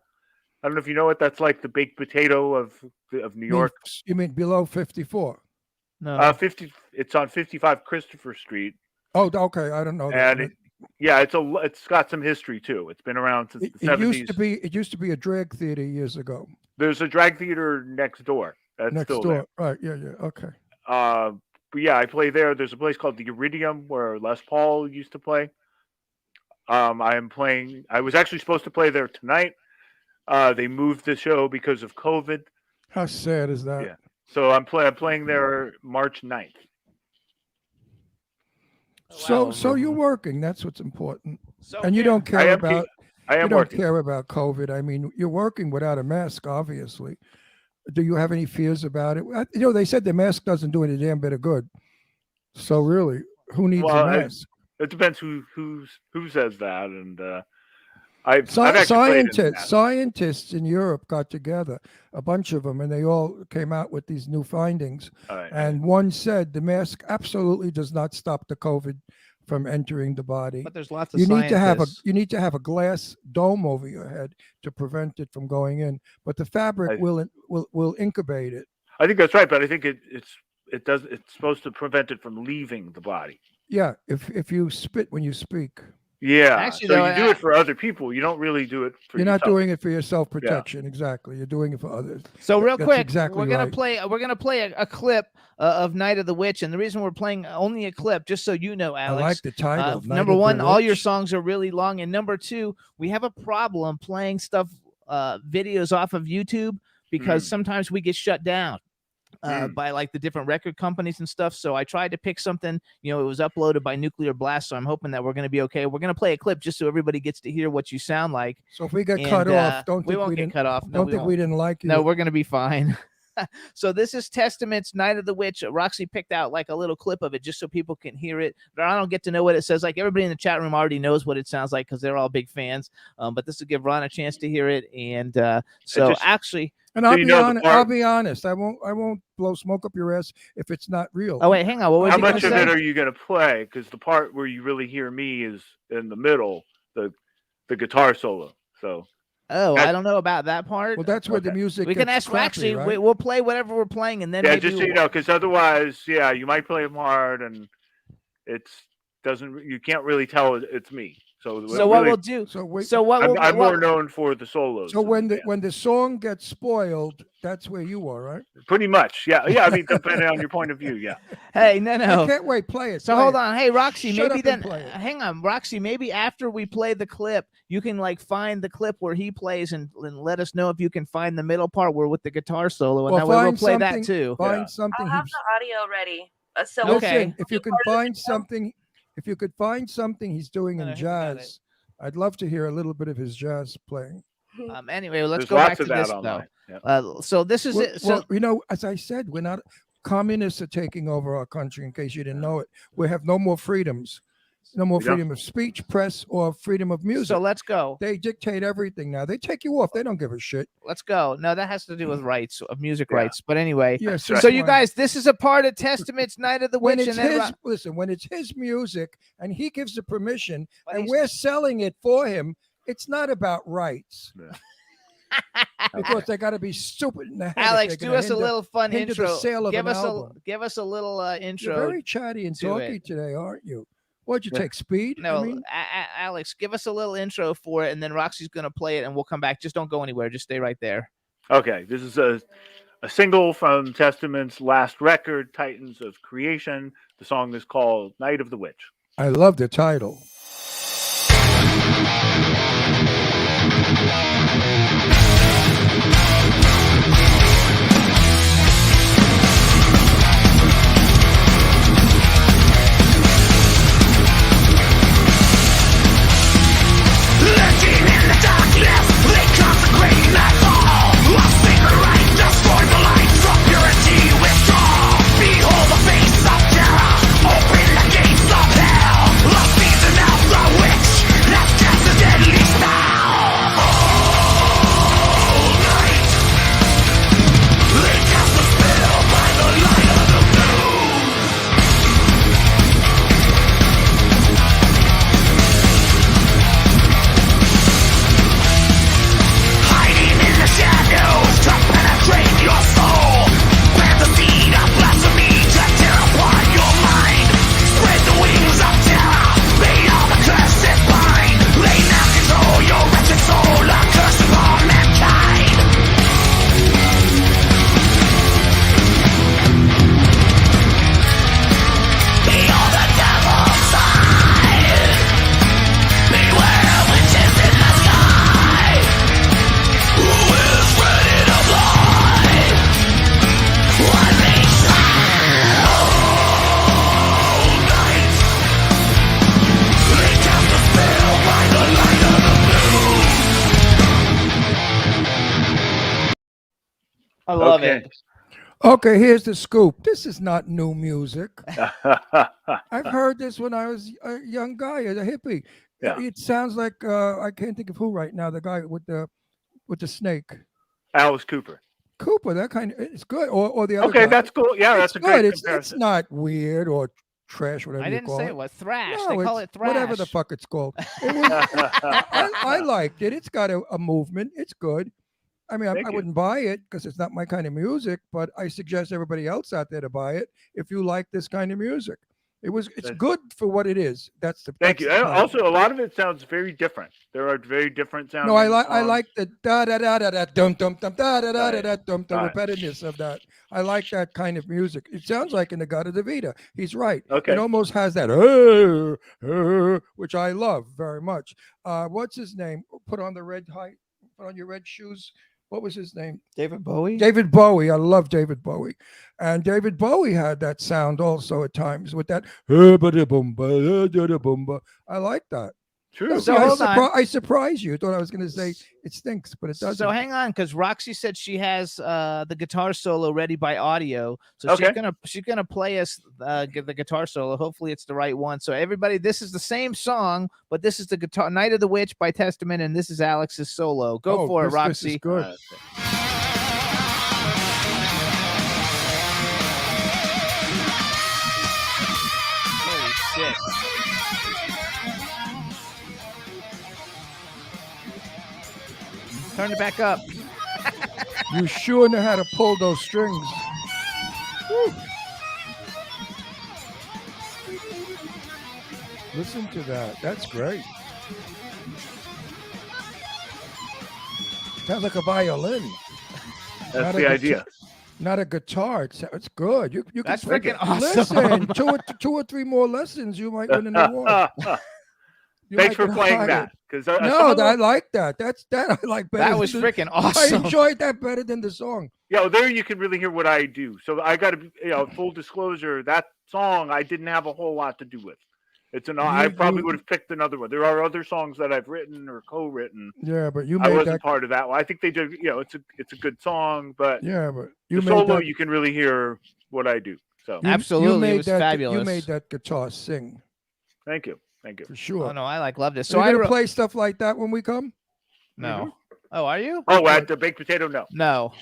I don't know if you know what that's like, the baked potato of New York. You mean below 54? No. 50. It's on 55 Christopher Street, Oh, okay. I don't know that. and it's got some history too. It's been around since the It 70s. used to be a drag theater years ago. There's a drag theater next door. That's Next still door. Right. Yeah. Okay. there. But yeah, I play there. There's a place called the Iridium where Les Paul used to play. I am playing. I was actually supposed to play there tonight. They moved the show because of COVID. How sad is that? Yeah. So I'm playing there March 9th. So you're working. That's what's important. So And you here- don't care I am about I you am don't working. care about COVID. I mean, you're working without a mask, obviously. Do you have any fears about it? They said the mask doesn't do any damn bit of good. So really, who needs Well, a mask? It depends who says that, and I've actually played in that. Scientists in Europe got together, a bunch of them, and they all came out with these new findings. All right. And one said the mask absolutely does not stop the COVID from entering the body. But there's lots of You need scientists. to have a glass dome over your head to prevent it from going in. But the fabric will incubate it. I think that's right, but I think it's supposed to prevent it from leaving the body. Yeah, if you spit when you speak, Yeah. Actually, so though, you do it for other people. You don't really do it for you're not yourself. doing it for your self protection. Exactly, you're doing it for others. So real That's quick, exactly we're gonna right. play a clip of Night of the Witch, and the reason we're playing only a clip, just so you know, Alex. I like the title. Night Number of the one, all your Witch. songs are really long, and number two, we have a problem playing stuff, videos off of YouTube because sometimes we get shut down. by like the different record companies and stuff. So I tried to pick something, it was uploaded by Nuclear Blast. So I'm hoping that we're going to be okay. We're going to play a clip just so everybody gets to hear what you sound like. So if we get cut off, don't we think won't we get didn't cut off. No, don't think we didn't like you. No, we're going to be fine. So this is Testament's Night of the Witch. Roxy picked out like a little clip of it just so people can hear it. But I don't get to know what it says. Like everybody in the chat room already knows what it sounds like because they're all big fans. But this will give Ron a chance to hear it. And actually, and I'll be honest. I won't blow smoke up your ass if it's not real. Oh wait, hang on. What was How you gonna much of say? it are you going to play? Because the part where you really hear me is in the middle, the guitar solo. So. Oh, I don't know about that part. Well, that's where the music. We can gets ask. crappy, Actually, right? we'll play whatever we're playing, and then Yeah, maybe just so you know, because otherwise, you might play them hard, and you can't really tell it's me. So what we'll do? I'm more known for the solos. So when the song gets spoiled, that's where you are, right? Pretty much, yeah. I mean, depending on your point of view, yeah. Hey, no. I can't wait. Play it. So hold on. Hey, Roxy, Shut maybe up and then play it. hang on, Roxy. Maybe after we play the clip, you can like find the clip where he plays and let us know if you can find the middle part where with the guitar solo, and Well, that way we'll find play that something- too. Find something. I'll have the audio ready. So Listen, if you can find something, he's doing in jazz, I'd love to hear a little bit of his jazz playing. Anyway, let's There's go lots back to of that this online. though. Yeah. So this is it. So Well, as I said, we're not communists are taking over our country. In case you didn't know it, we have no more freedoms, no more We don't. freedom of speech, press, or freedom of music. so let's go. They dictate everything now. They take you off. They don't give a shit. Let's go. No, that has to do with rights of music Yeah. rights. But anyway, Yes. so you guys, this is a part of Testament's Night of the When Witch, it's and then his, listen, when it's his music and he gives the permission But and he's- we're selling it for him, it's not about rights. Because they got to be stupid in the head. if Alex, they're do gonna us a little fun hinder the intro. sale of Give an us album. a little You're intro. very chatty and to talky it. today, aren't you? What'd you Yeah. take? Speed? No, I mean, Alex, give us a little intro for it, and then Roxy's gonna play it, and we'll come back. Just don't go anywhere. Just stay right there. Okay, this is a single from Testament's last record, Titans of Creation. The song is called Night of the Witch. I love the title. I love Okay. it. Okay, here's the scoop. This is not new music. I've heard this when I was a young guy, a hippie. Yeah. It sounds like I can't think of who right now. The guy with the snake, Alice Cooper. Cooper. That kind of it's good. Or the other Okay, guy. that's cool. Yeah, It's that's a good. great It's comparison. not weird or trash, whatever I you didn't call say it. it was thrash. No, They call it's it thrash. whatever the fuck it's called. It was, I liked it. It's got a movement. It's good. I mean, Thank I you. wouldn't buy it because it's not my kind of music, but I suggest everybody else out there to buy it if you like this kind of music. It's That's- good for what it is. That's the. Thank that's you. the And title. also, a lot of it sounds very different. There are very different sounds. No, I like the da da da da da dum dum dum da da da da da dum the Right. repetitiveness of that. I like that kind of music. It sounds like in the God of the Vita. He's right. Okay. It almost has that which I love very much. What's his name? Put on the red put on your red shoes. what was his name? David Bowie. David Bowie. I love David Bowie. And David Bowie had that sound also at times with that. I like that. True. So I, hold on. I surprised you. Thought I was going to say it stinks, but it doesn't. So hang on, because Roxy said she has the guitar solo ready by audio. So Okay. she's gonna play us the guitar solo. Hopefully it's the right one. So everybody, this is the same song, but this is the guitar Night of the Witch by Testament, and this is Alex's solo. Go for it, This Roxy. is good. Holy shit. Turn it back up. You sure know how to pull those strings. Woo. Listen to that. That's great. Sounds like a violin. That's Not the a idea. Not a guitar. It's good. You can That's take freaking it. awesome. Listen, two or three more lessons, you might win an award. You Thanks might for get playing hired. that. Because No, I like that. That I like better. That was than freaking I awesome. enjoyed that better than the song. Yeah, well, there you can really hear what I do. So I got to, full disclosure, that song I didn't have a whole lot to do with. I probably would have picked another one. There are other songs that I've written or co-written. Yeah, but you I made wasn't that. part of that one. I think they did. It's a good song, but Yeah, but the you made solo that. you can really hear what I do. So Absolutely, made it was that, fabulous. You made that guitar sing thank you. for sure. Oh no, I loved it. So So I you gonna wrote. play stuff like that when we come? No. Oh, are you? Oh, at the baked potato, no. No.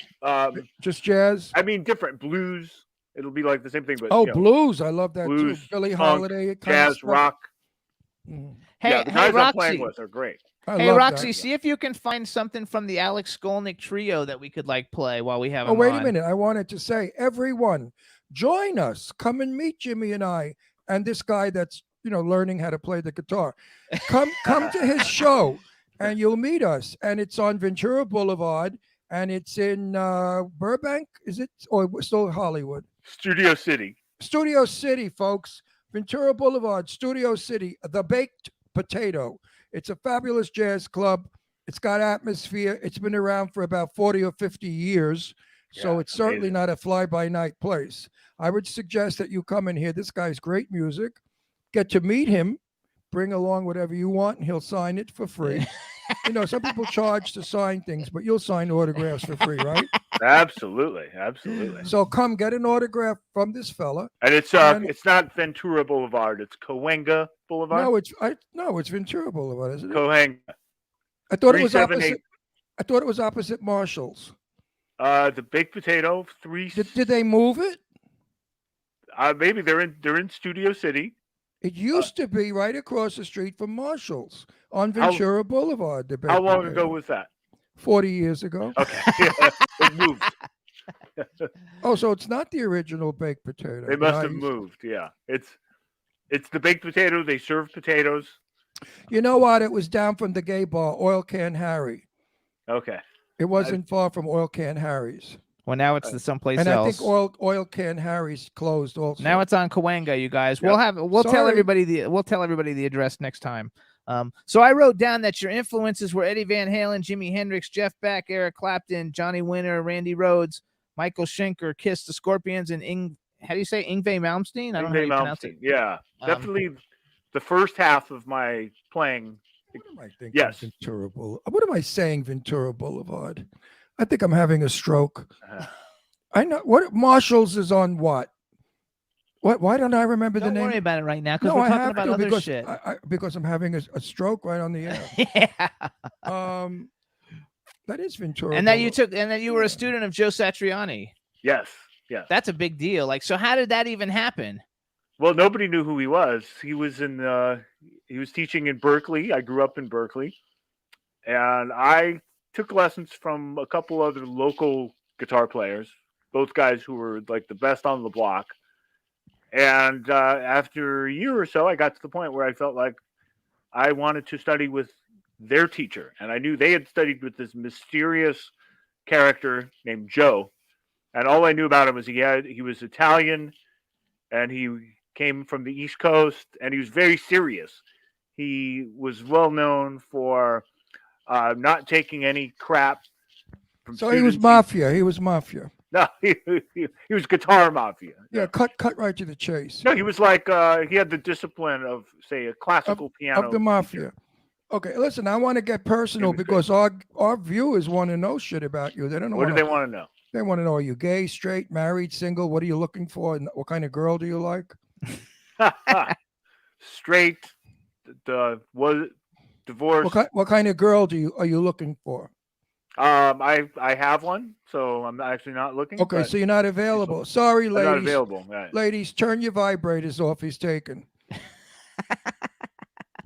Just jazz? I mean different blues. It'll be like the same thing, but Oh, blues! I love that blues, too. Billie funk, Holiday, kind of jazz, stuff. rock. Mhm. Hey, Yeah, the hey, guys I'm playing Roxy. with are great. I Hey, love Roxy, that. see if you can find something from the Alex Skolnick trio that we could like play while we have Oh, him wait on. a minute! I wanted to say, everyone, join us. Come and meet Jimmy and I, and this guy that's learning how to play the guitar. Come to his show, and you'll meet us. And it's on Ventura Boulevard, and it's in Burbank. Is it? Or still Hollywood? Studio City. Studio City, folks. Ventura Boulevard, Studio City, the Baked Potato. It's a fabulous jazz club. It's got atmosphere. It's been around for about 40 or 50 years. So Yeah, it's certainly amazing. not a fly-by-night place. I would suggest that you come and hear this guy's great music, get to meet him, bring along whatever you want, and he'll sign it for free. Some people charge to sign things, but you'll sign autographs for free, right? Absolutely, absolutely. So come get an autograph from this fella. And it's And- it's not Ventura Boulevard. It's Cahuenga Boulevard. No, it's Ventura Boulevard, isn't it? Cahuenga. I thought it was 378. opposite. I thought it was opposite Marshall's. The baked potato. Did they move it? Maybe they're in Studio City. It used to be right across the street from Marshall's on How- Ventura Boulevard. The How baked long potato. ago was that? 40 years ago. Okay, yeah, it moved. Oh, so it's not the original baked potato. They must have Nice. moved. Yeah, it's the baked potato. They serve potatoes. You know what? It was down from the gay bar, Oil Can Harry. Okay. It wasn't far from Oil Can Harry's. Well, now it's someplace And else. I think Oil Can Harry's closed also. Now it's on Cahuenga, you guys. Yep. We'll tell Sorry. everybody the address next time. So I wrote down that your influences were Eddie Van Halen, Jimi Hendrix, Jeff Beck, Eric Clapton, Johnny Winter, Randy Rhoads, Michael Schenker, Kiss, the Scorpions, and how do you say Yngwie Malmsteen? I don't know how you Yngwie pronounce it. Malmsteen. Yeah, definitely the first half of my playing. What am I thinking? Yes. Ventura Boulevard. What am I saying? Ventura Boulevard. I think I'm having a stroke. Uh, I know what Marshall's is on what? What? Why don't I remember Don't the name? worry about it right now because No, we're I talking have about to other because shit. because I'm having a stroke right on the air. Yeah. That is Ventura. And that Boulevard. you were a student of Joe Satriani. yes, yes. That's a big deal. Like, so how did that even happen? Well, nobody knew who he was. He was he was teaching in Berkeley. I grew up in Berkeley, and I took lessons from a couple other local guitar players, both guys who were like the best on the block. And after a year or so, I got to the point where I felt like I wanted to study with their teacher, and I knew they had studied with this mysterious character named Joe. And all I knew about him was he was Italian, and he came from the East Coast, and he was very serious. He was well known for not taking any crap from So he was students. mafia. He was mafia. No, he was guitar mafia. Yeah, cut right to the chase. No, he was like he had the discipline of say a classical piano Of the mafia. Okay, listen, I want to get personal was great. because our viewers want to know shit about you. They don't know What do they want to know? They want to know: are you gay, straight, married, single? What are you looking for? And what kind of girl do you like? Straight, was divorced. What kind of girl are you looking for? I have one, so I'm actually not looking. Okay, but so you're not available. Sorry, I'm ladies. not available. Right. Ladies, turn your vibrators off. He's taken.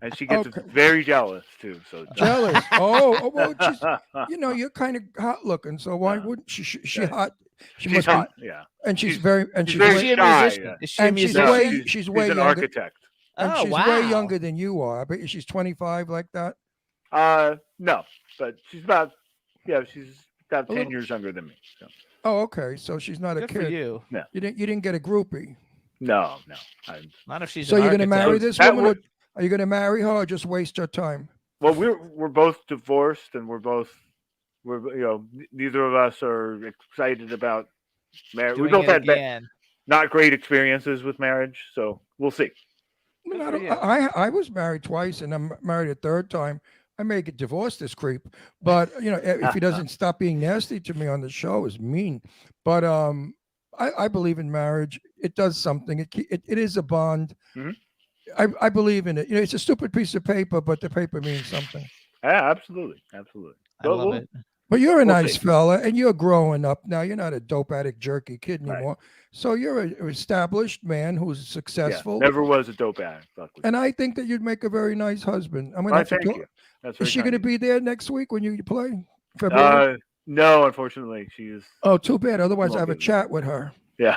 And she gets Okay. very jealous too. So Jealous. Well, she's, you're kind of hot looking, so why Yeah. wount she Yeah. hot? She she's must hot. be, Yeah. and she's She's- very she's Is very she a shy, musician? yeah. Is she a and she's musician? way she's way an younger, architect. and Oh, she's wow. way younger than you are. I bet you she's 25 like that. No, but she's about she's about A 10 little- years younger than me. So. Oh, okay, so she's not a Good for kid. you. You didn't get a groupie. No. Not if she's So an you're gonna marry architect. this That woman? would- Or are you gonna marry her or just waste your time? Well, we're both divorced, and we're neither of us are excited about marriage. We Doing both it had again. not great experiences with marriage, so we'll see. I, Good for don't- you. I was married twice, and I'm married a third time. I may get divorced, this creep, but if he doesn't stop being nasty to me on the show, is mean. But I believe in marriage. It does something. It is a bond. Mhm. I believe in it. It's a stupid piece of paper, but the paper means something. Yeah, absolutely. I But love we'll- it. But you're a We'll nice see. fella, and you're growing up now. You're not a dope addict, jerky kid Right. anymore. So you're an established man who's Yeah, successful. never was a dope addict. Luckily. And I think that you'd make a very nice husband. I'm gonna Why, have to thank talk. you. That's Is very she kind going to of you. be there next week when you play? February? No, unfortunately, she is. Oh, too bad. Otherwise, I won't have a be there. chat with her. Yeah.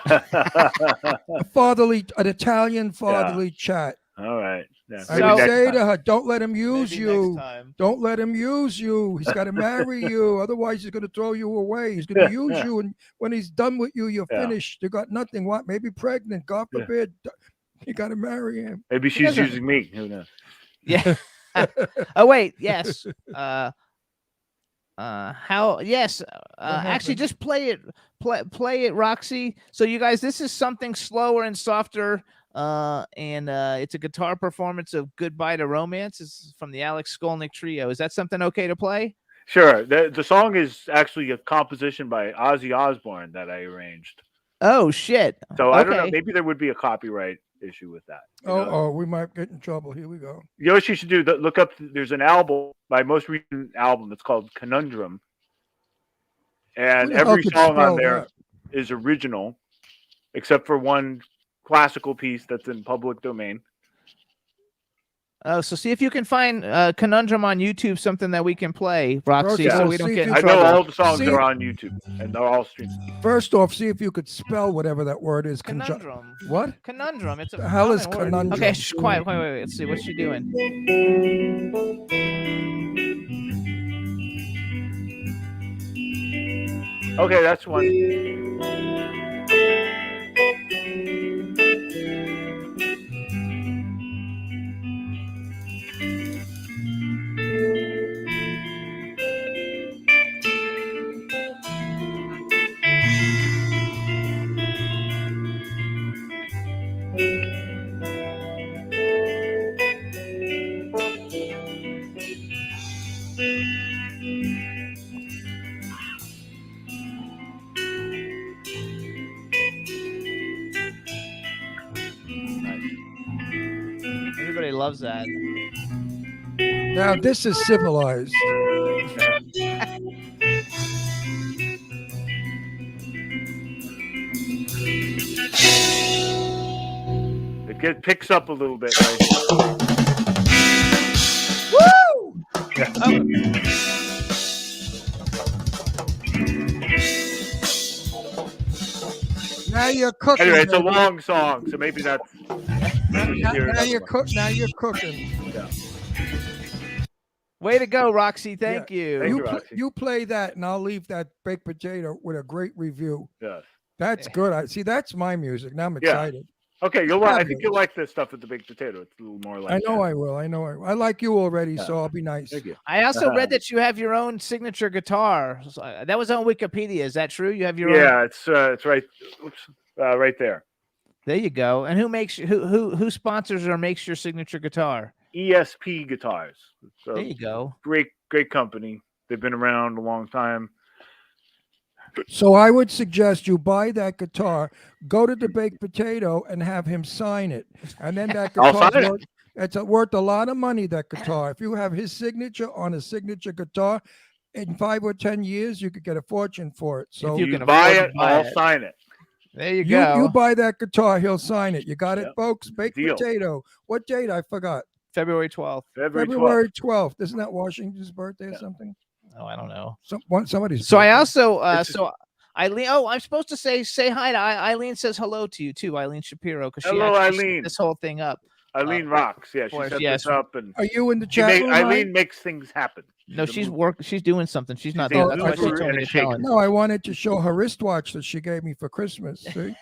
An Italian fatherly chat. All right. Yeah. I maybe would next say time. to her, don't let him use Maybe you. next time. Don't let him use you. He's got to marry you. Otherwise, he's going to throw you away. He's going to use you. And when he's done with you, you're Yeah. finished. You got nothing. What? Maybe pregnant. God Yeah. forbid. You got to marry him. Maybe she's doesn't- using me. Who knows? Yeah. Oh wait, yes. How? Yes. Actually, happened? just play it, Roxy. So you guys, this is something slower and softer. And it's a guitar performance of "Goodbye to Romance." It's from the Alex Skolnick Trio. Is that something okay to play? Sure. The song is actually a composition by Ozzy Osbourne that I arranged. Oh shit. So I don't know. Okay. Maybe there would be a copyright issue with that. you know? Oh, we might get in trouble. Here we go. You know what you should do? Look up. There's an album, my most recent album. It's called Conundrum, and Who the hell every could song spell on there that? is original, except for one classical piece that's in public domain. Oh, so see if you can find Conundrum on YouTube, something that we can play, Roxy, Yeah. so we don't See get if in you- I know trouble. all the songs See- are on YouTube, and they're all streamed. First off, see if you could spell whatever that word is. Conundrum. What? Conundrum. It's a The hell is common word. conundrum? Okay, quiet. Wait. Let's see. What's she doing? Okay, that's one. Everybody loves that. Now this is civilized. It picks up a little bit. Right? Woo! Now you're cooking. Anyway, it's a baby. long song, so maybe that's. Now you're cooking. Way to go, Roxy. Thank you. Thank You, you, pl- Roxy. you play that, and I'll leave that baked potato with a great review. Yes. That's good. I see. That's my music. Now I'm Yeah. excited. Okay, It's I think you'll fabulous. like this stuff at the Baked Potato. It's a little more like. I know that. I will. I know I like you already, Yeah. so I'll be nice. Thank you. I also Uh-huh. read that you have your own signature guitar. That was on Wikipedia. Is that true? You have your own. Yeah, it's right. Oops, right there. There you go. And who sponsors or makes your signature guitar? ESP Guitars. So There you go. great company. They've been around a long time. So I would suggest you buy that guitar, go to the Baked Potato, and have him sign it, and then that I'll guitar's sign it. worth, it's worth a lot of money. That guitar, if you have his signature on a signature guitar, in 5 or 10 years, you could get a fortune for it. So you You can buy afford to it, buy I'll it. sign it. There you you go. buy that guitar, he'll sign it. You got it, Yep. folks. Baked Deal. Potato. What date? I forgot. February 12th. February 12th. 12th. Isn't that Washington's birthday or Yeah. something? Oh, I don't know. Somebody's. So I birthday. also It's- so Eileen. Oh, I'm supposed to say hi to Eileen. Says hello to you too, Eileen Shapiro, because she Hello, actually set Eileen. this whole thing up. Eileen rocks. Yeah, she course, set yes. this up, and Are you in the chat room? Eileen makes things happen. No, a she's mover. She's doing something. She's not a there. That's why she mover told and me a to tell shaker. him. No, I wanted to show her wristwatch that she gave me for Christmas. See?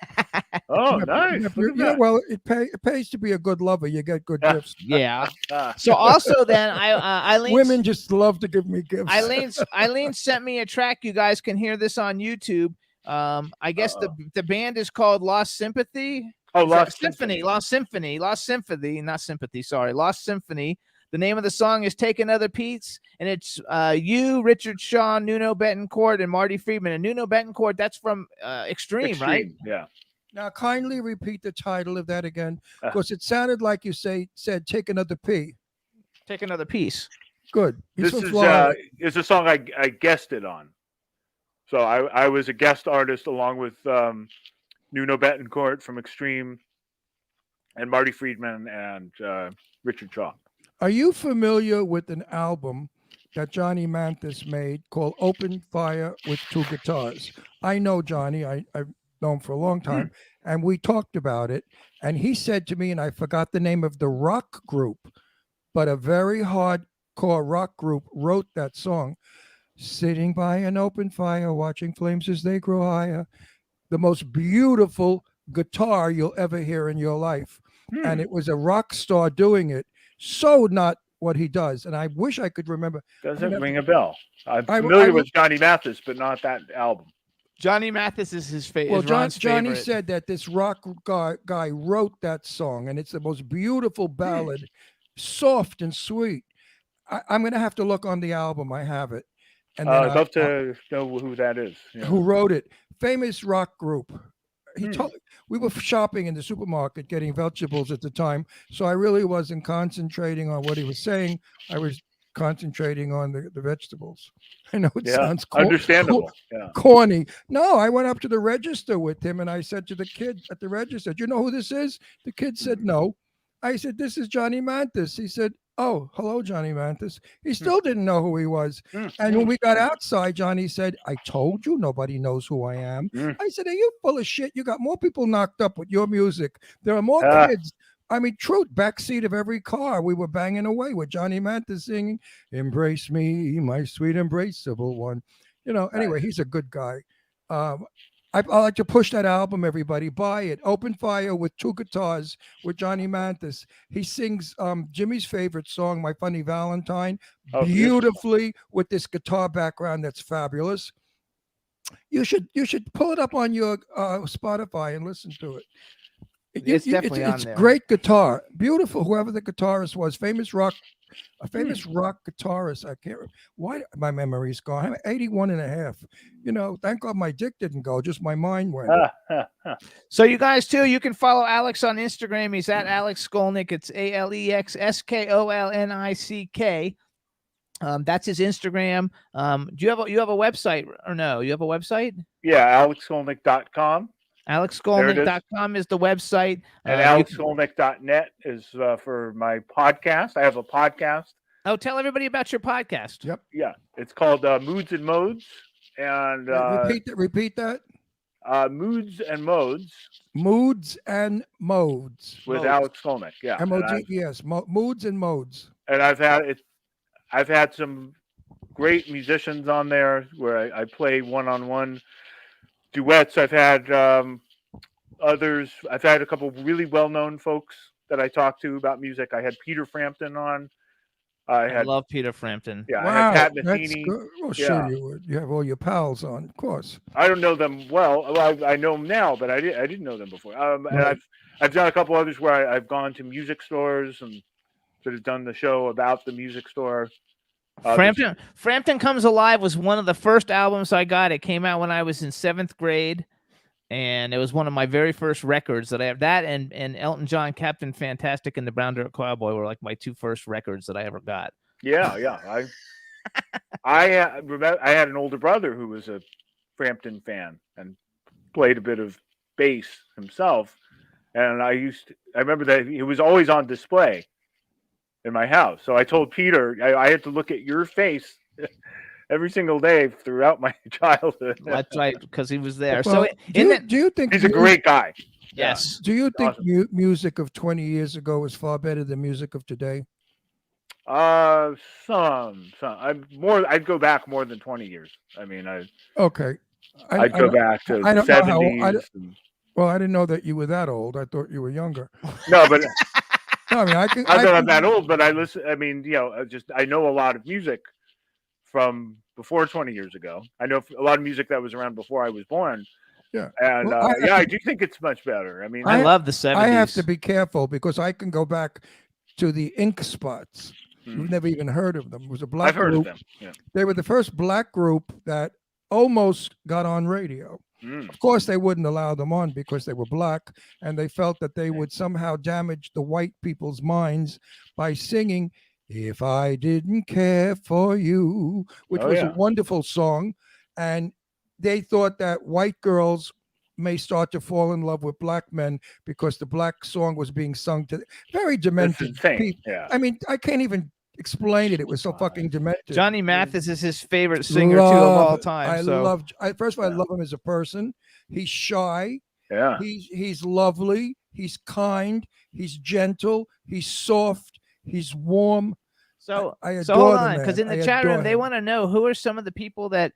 Oh, Yeah, nice. yeah, Look at yeah, that. well, it pays to be a good lover. You get good Yeah. gifts. Yeah. Ah. So also then Eileen. Women just love to give me gifts. Eileen sent me a track. You guys can hear this on YouTube. I guess the band is called Lost Sympathy. Oh, Is that- Lost Symphony. Lost Symphony. Lost Symphony. Not Sympathy. Sorry. Lost Symphony. The name of the song is Take Another Piece, and it's you, Richard Shaw, Nuno Betancourt, and Marty Friedman. And Nuno Betancourt, that's from Extreme, right? Yeah. Now, kindly repeat the title of that again, Uh. because it sounded like you said take another P. Take Another Piece. Good. He's This from is Florida. a song I guested on. So I was a guest artist along with Nuno Betancourt from Extreme, and Marty Friedman and Richard Shaw. Are you familiar with an album that Johnny Mathis made called Open Fire with Two Guitars? I know Johnny. I've known him for a long time, and we talked about it. And he said to me, and I forgot the name of the rock group, but a very hardcore rock group wrote that song. Sitting by an open fire, watching flames as they grow higher. The most beautiful guitar you'll ever hear in your life. And it was a rock star doing it. So not what he does. And I wish I could remember. Doesn't ring a bell. I'm I- familiar I- with Johnny Mathis, but not that album. Johnny Mathis is his favorite. Well, Ron's Johnny favorite. said that this rock guy wrote that song, and it's the most beautiful ballad, soft and sweet. I'm going to have to look on the album. I have it. And then I'd love to know who that is. Yeah. who wrote it? Famous rock group. He Hmm. told we were shopping in the supermarket getting vegetables at the time, so I really wasn't concentrating on what he was saying. I was concentrating on the vegetables. I know it Yeah, sounds understandable. Yeah. corny. No, I went up to the register with him and I said to the kid at the register, "Do you know who this is?" The kid said, "No." I said, "This is Johnny Mathis." He said, "Oh, hello, Johnny Mathis." He still didn't know who he was. And when we got outside, Johnny said, "I told you nobody knows who I am." Mm. I said, "Are you full of shit? You got more people knocked up with your music. There are more Ah. kids." I mean, truth, backseat of every car, we were banging away with Johnny Mathis singing, "Embrace me, my sweet embraceable one." You know, anyway, he's a good guy. I like to push that album, everybody. Buy it. Open Fire with Two Guitars with Johnny Mathis. He sings Jimmy's favorite song, My Funny Valentine, Oh, beautifully with this guitar background that's fabulous. You should pull it up on your Spotify and listen to it. It's definitely on it's there. great guitar, beautiful. Whoever the guitarist was, a famous rock guitarist. I can't. Why my memory's gone? I'm 81 and a half. You know, thank God my dick didn't go. Just my mind went. So you guys too, you can follow Alex on Instagram. He's at Alex Skolnick. It's AlexSkolnick. That's his Instagram. Do you have a website or no? You have a website? Yeah, alexskolnick.com. AlexSkolnick.com is the website. And You can- alexskolnick.net is for my podcast. I have a podcast. Oh, tell everybody about your podcast. Yep. Yeah, it's called Moods and Modes. And Repeat that. Moods and Modes Moods and modes. with Modes. Alex Skolnick. Yeah. and MODES. Moods and modes. I've had some great musicians on there where I play one-on-one duets. I've had others. I've had a couple really well-known folks that I talked to about music. I had Peter Frampton on. I I had love Peter Frampton. I Wow, had Pat that's Metheny. good. Well, Yeah. sure you would. You have all your pals on, of course. I don't know them well. I know them now, but I didn't know them before. And Right. I've done a couple others where I've gone to music stores and sort of done the show about the music store. Frampton Comes Alive was one of the first albums I got. It came out when I was in 7th grade, and it was one of my very first records that I have. That and Elton John, Captain Fantastic, and the Brown Dirt Cowboy were like my 2 first records that I ever got. Yeah. I remember I had an older brother who was a Frampton fan and played a bit of bass himself, and I remember that he was always on display in my house. So I told Peter I had to look at your face every single day throughout my childhood. That's right, because he was there. Well, So do you think He's a great guy. yes. Do you think Awesome. music of 20 years ago is far better than music of today? Some. I'd go back more than 20 years. I mean, Okay. I'd go back to I the don't know how- 70s. Well, I didn't know that you were that old. I thought you were younger. No, but No, I mean, I can. not that I'm can- that old, but I listen. I mean, I know a lot of music from before 20 years ago. I know a lot of music that was around before I was born. Yeah. And Well, I do think it's much better. I mean, I love the 70s. I have to be careful because I can go back to the Ink Spots. You've never even heard of them. It was a black I've heard group. of them. Yeah. They were the first black group that almost got on radio. Mm. Of course, they wouldn't allow them on because they were black, and they felt that they would somehow damage the white people's minds by singing "If I Didn't Care for You," which Oh, was yeah. a wonderful song. And they thought that white girls may start to fall in love with black men because the black song was being sung to very That's demented insane. people. Yeah. I mean, I can't even explain it. It was so fucking demented. Johnny Mathis is his favorite singer too of all time. I so love. First of all, I Yeah. love him as a person. He's shy. Yeah. He's lovely. He's kind. He's gentle. He's soft. He's warm. so I adore so hold the on, because man. in the I chat adore room they him. want to know who are some of the people that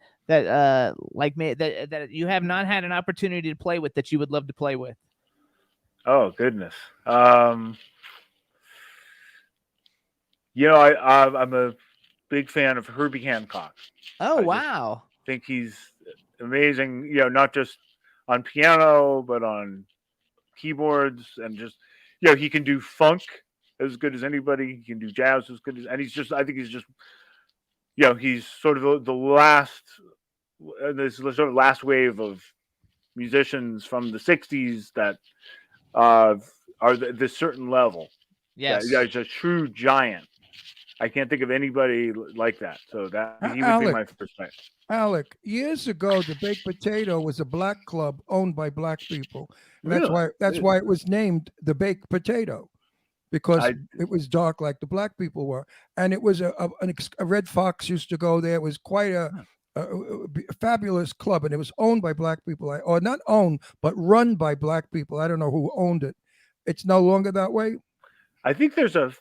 like me that you have not had an opportunity to play with that you would love to play with. Oh goodness. I'm a big fan of Herbie Hancock. Oh I just- wow. Think he's amazing. Not just on piano, but on keyboards, and just he can do funk as good as anybody. He can do jazz as good as, and I think he's just he's sort of the last this sort of last wave of musicians from the 60s that are this certain level. Yes. Yeah, he's a true giant. I can't think of anybody like that. So that he would be Alec. my first pick. Alec, years ago, the Baked Potato was a black club owned by black people. And that's Really? why it was named the Baked Potato, because I- it was dark like the black people were. And it was a Red Fox used to go there. It was quite a fabulous club, and it was owned by black people, or not owned, but run by black people. I don't know who owned it. It's no longer that way. I think there's a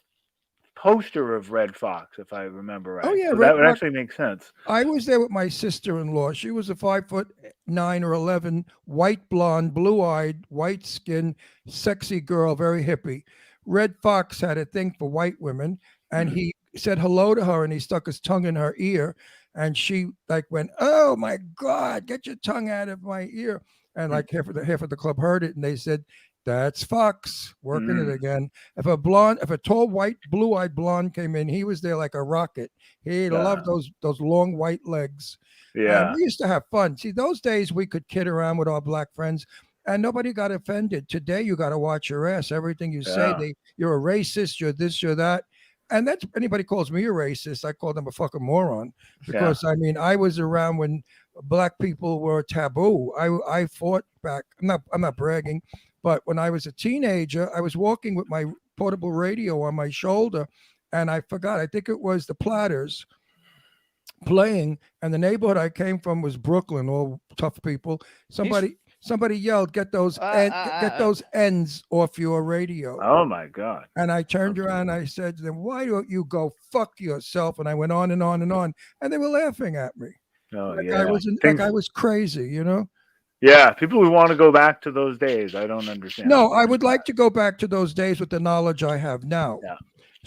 poster of Red Fox, if I remember right. Oh, yeah, So Red that would Fox. actually make sense. I was there with my sister-in-law. She was a 5'9" or 11, white blonde, blue-eyed, white skin, sexy girl, very hippie. Red Fox had a thing for white women, and he said hello to her, and he stuck his tongue in her ear, and she like went, "Oh my God, get your tongue out of my ear!" And like half of the club heard it, and they said, "That's Fox working it again." If a tall white, blue-eyed blonde came in, he was there like a rocket. He loved those long white legs. Yeah. And we used to have fun. See, those days we could kid around with our black friends, and nobody got offended. Today, you got to watch your ass. Everything you Yeah. say, you're a racist, you're this, you're that. And that's anybody calls me a racist, I call them a fucking moron, because I mean, I was around when black people were taboo. I fought back. I'm not bragging, but when I was a teenager, I was walking with my portable radio on my shoulder, and I forgot. I think it was the Platters playing, and the neighborhood I came from was Brooklyn, all tough people. Somebody yelled, "Get those get those ends off your radio!" Oh my God. And I turned around, and I said to them, "Why don't you go fuck yourself?" And I went on and on and on, and they were laughing at me. Oh Like yeah. I was crazy, you know. Yeah, people who want to go back to those days, I don't understand. No, I would like to go back to those days with the knowledge I have now. Yeah,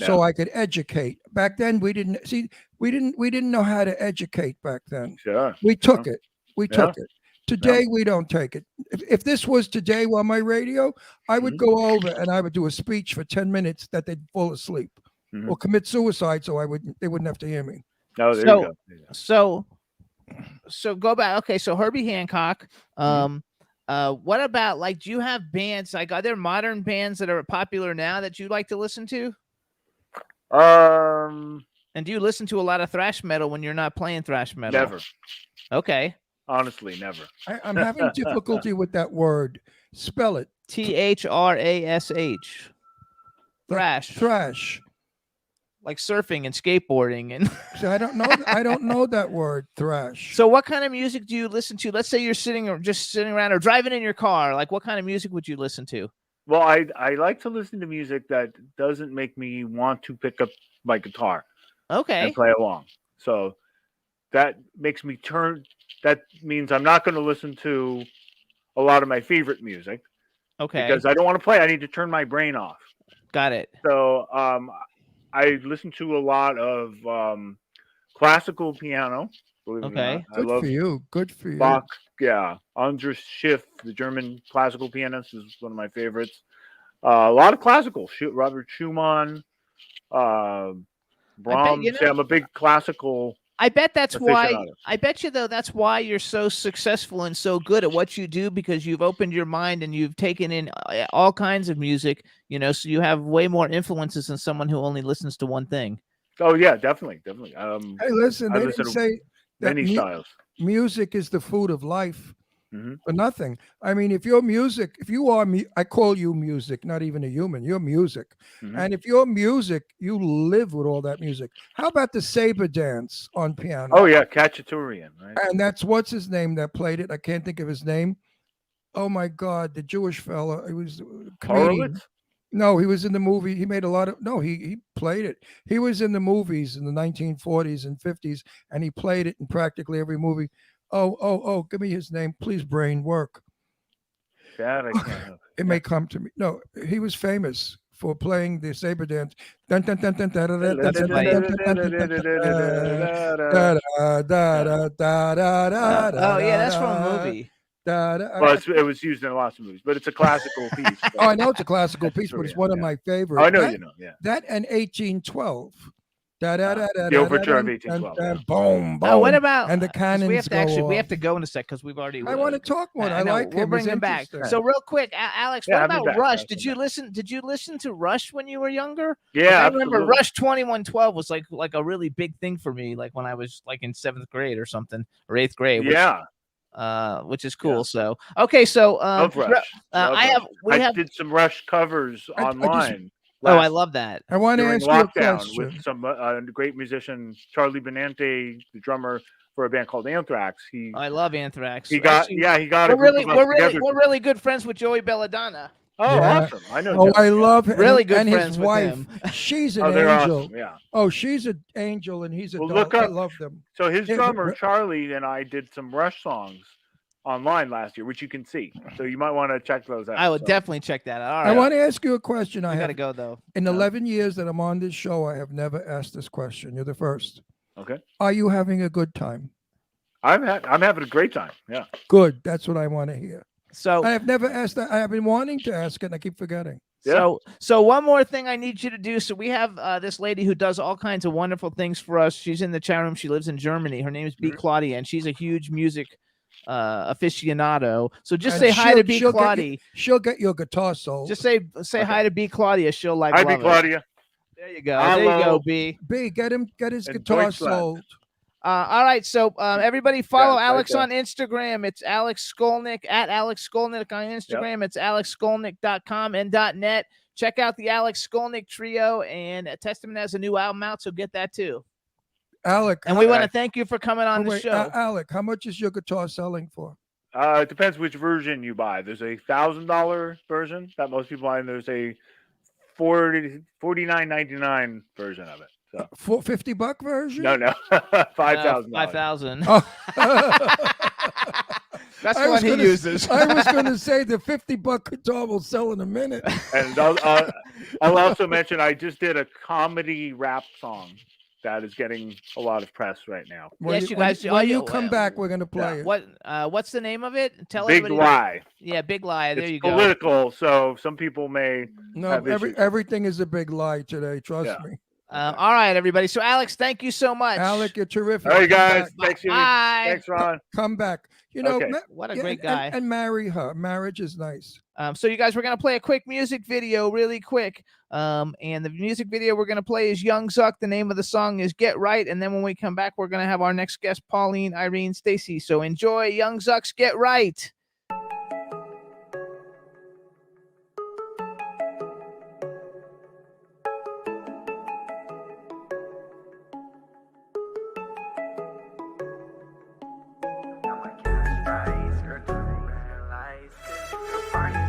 So yeah. I could educate. Back then we didn't know how to educate back then. Sure. We took it. We Yeah. took it. Today we don't take it. If this was today on my radio, I would go over and I would do a speech for 10 minutes that they'd fall asleep Mhm. or commit suicide so they wouldn't have to hear me. No, there So- you go. There you go. So go back. Okay, so Herbie Hancock. What about, like, do you have bands, like, are there modern bands that are popular now that you like to listen to? And do you listen to a lot of thrash metal when you're not playing thrash metal? Never. Okay. Honestly, never. I'm having difficulty with that word. Spell it. THRASH. Thrash. Thrash. Like surfing and skateboarding and See, I don't know that word, thrash. So what kind of music do you listen to? Let's say you're sitting around or driving in your car. Like, what kind of music would you listen to? Well, I like to listen to music that doesn't make me want to pick up my guitar Okay. and play along. So that makes me turn. That means I'm not going to listen to a lot of my favorite music Okay. because I don't want to play. I need to turn my brain off. Got it. So I listen to a lot of classical piano. Believe it or Okay. not. I Good love for you. Good for you. Bach. Yeah, Andras Schiff, the German classical pianist, is one of my favorites. A lot of classical. Robert Schumann, Brahms. you know- Yeah, I'm a big classical. I bet that's why. Aficionado. I bet you though that's why you're so successful and so good at what you do, because you've opened your mind and you've taken in all kinds of music. You know, so you have way more influences than someone who only listens to one thing. Oh yeah, definitely. Hey, listen, I they listen didn't to say that Many styles. music is the food of life Mhm. for nothing. I mean, if you are, I call you music, not even a human, you're music. Mhm. And if you're music, you live with all that music. How about the saber dance on piano? Oh yeah, Khachaturian, right? And that's what's his name that played it. I can't think of his name. Oh my God, the Jewish fella. It was a comedian. Horowitz? No, he was in the movie. He made a lot of. No, he played it. He was in the movies in the 1940s and 50s, and he played it in practically every movie. Oh! Give me his name, please. Brain work. That I can't help. It may come to me. No, he was famous for playing the saber dance. Dun, dun, dun, dun, da, da, da, dun, dun, dun, dun, dun, dun, dun, dun, da, da, da, da, da, da, da, Oh yeah, that's from da, a movie. da, da. Well, it was used in lots of movies, but it's a classical piece. Oh, I know it's a classical piece, but it's one of Yeah. my favorites. I know That- you know. Yeah. That and 1812. Da, da, da, da, The da, overture da, of dun, 1812, dun, yeah. Boom, boom. Oh, what about and the 'cause cannons we have to go we off. have to go in a sec because we've already. I want to talk more. I know, like we'll him. bring He's him back. interesting. So real quick, Alex, Yeah, what have him about back. Rush? Have Did him you back. listen? Did you listen to Rush when you were younger? Yeah, I remember absolutely. Rush 2112 was like a really big thing for me, like when I was like in 7th grade or something, or 8th grade. Which is cool. Yeah. So okay, so Love Rush. Love I have Rush. we I have. did some Rush covers I just- online. Oh, I last- love that. I want to during ask you a lockdown question. with some great musician, Charlie Benante, the drummer for a band called Anthrax. I love Anthrax. He got Actually, he got We're a group really of us we're really together. we're really good friends with Joey Belladonna. Oh, Yeah. awesome! I know. Oh, Joe, I yeah. love him. Really good and friends his with wife. him. She's an Oh, they're angel. awesome. Yeah. Oh, she's an angel, and he's a Well, doll. look I up- love them. So his Yeah, drummer but- Charlie and I did some Rush songs online last year, which you can see. So you might want to check those out. I would So- definitely check that out. All I right, want to ask you a question. I I gotta have go though. in 11 years that I'm on this show, I have never asked this question. You're the first. Okay. Are you having a good time? I'm having a great time. Yeah. Good. That's what I want to hear. So I have never asked that. I have been wanting to ask it, and I keep forgetting. Yeah. So one more thing I need you to do. So we have this lady who does all kinds of wonderful things for us. She's in the chat room. She lives in Germany. Her name is B. Mhm. Claudia, and she's a huge music aficionado. So just And say hi to B. she'll get you- Claudia. She'll get your guitar sold. Just say hi to B. Claudia. She'll like. Hi, love B. it. Claudia. There you go. There you go, Hello. B. B, get his And guitar Deutschland. sold. All right, so everybody follow right Alex there. on Instagram. It's Alex Skolnick at Alex Skolnick on Instagram. It's alexskolnick.com and .net. Check out the Alex Skolnick Trio, and Testament has a new album out, so get that too. Alec, And we want to right. thank you for coming on the wait, show. Alec, how much is your guitar selling for? It depends which version you buy. There's a $1,000 version that most people buy, and there's a $49.99 version of it. So $50 version? no, $5,000. 5,000. Oh. That's I the was one he gonna- uses. I was going to say the $50 guitar will sell in a minute. And I'll also mention I just did a comedy rap song that is getting a lot of press right now. Yes, you guys- When oh, you you- come back, we're going to play it. What's the name of it? Tell Big everybody. Lie. Yeah, Big Lie. There It's you go. political, so some people may. No, have issues. everything is a big lie today. Trust Yeah. me. All right, everybody. So, Alex, thank you so much. Alec, you're terrific. All right, Come guys. back. Thanks, Jimmy. Bye. Thanks, Ron. Come back. You know, Okay. What a yeah, great and- guy. And marry her. Marriage is nice. So, you guys, we're going to play a quick music video really quick. And the music video we're going to play is Young Zuck. The name of the song is Get Right. And then when we come back, we're going to have our next guest, Pauline Irene Stacy. So, enjoy Young Zuck's Get Right.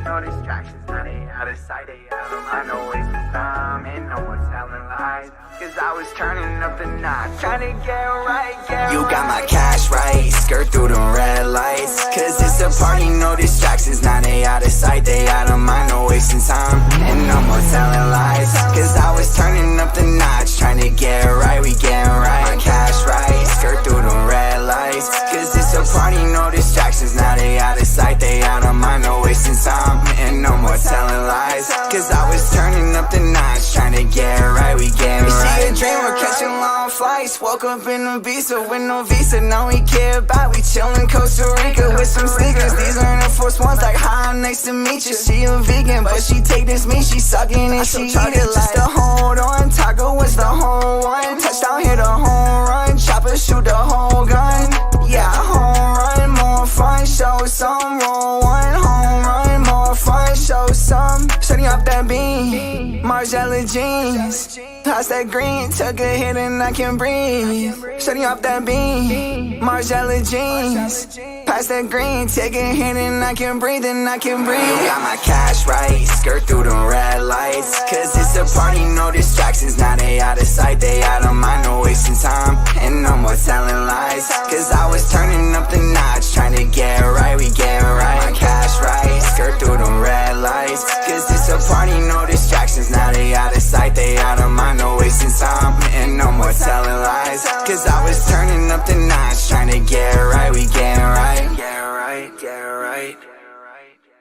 No distractions, now they out of sight, they out of mind. No waste of time, ain't no more telling lies. Cause I was turning up the notch, trying to get right, You got my cash right, skirt through the red lights. Cause it's a party, no distractions, now they out of sight, they out of mind. No wasting time, and no more telling lies. Cause I was turning up the notch, trying to get right, we getting right. My cash right, skirt through the red lights. Cause it's a party, no distractions, now they out of sight, they out of mind. No wasting time, and no more telling lies. Cause I was turning up the notch, trying to get right, we getting right. See a dream, we're catching long flights. Woke up in a visa with no visa, now we care about. We chillin' Costa Rica with some sneakers. These are the first ones, like hi, nice to meet you. She a vegan, but she take this meat, she sucking and she eat it. Just to hold on, Taco was the whole one. Touchdown, hit a home run, chopper shoot the whole gun. Yeah, home run, more fun, show some. Roll one, home run, more fun, show some. Shutting up that beam, Margiela jeans. Toss that green, took a hit and I can breathe. Shutting up that beam, Margiela jeans. Pass that green, take a hit and I can breathe and I can breathe. You got my cash right, skirt through the red lights. Cause it's a party, no distractions, now they out of sight, they out of mind. No wasting time, and no more telling lies. Cause I was turning up the notch, trying to get right, we get right. My cash right, skirt through the red lights. Cause it's a party, no distractions, now they out of sight, they out of mind. No wasting time, and no more telling lies. Cause I was turning up the notch, trying to get right, we get right. Get right, get right.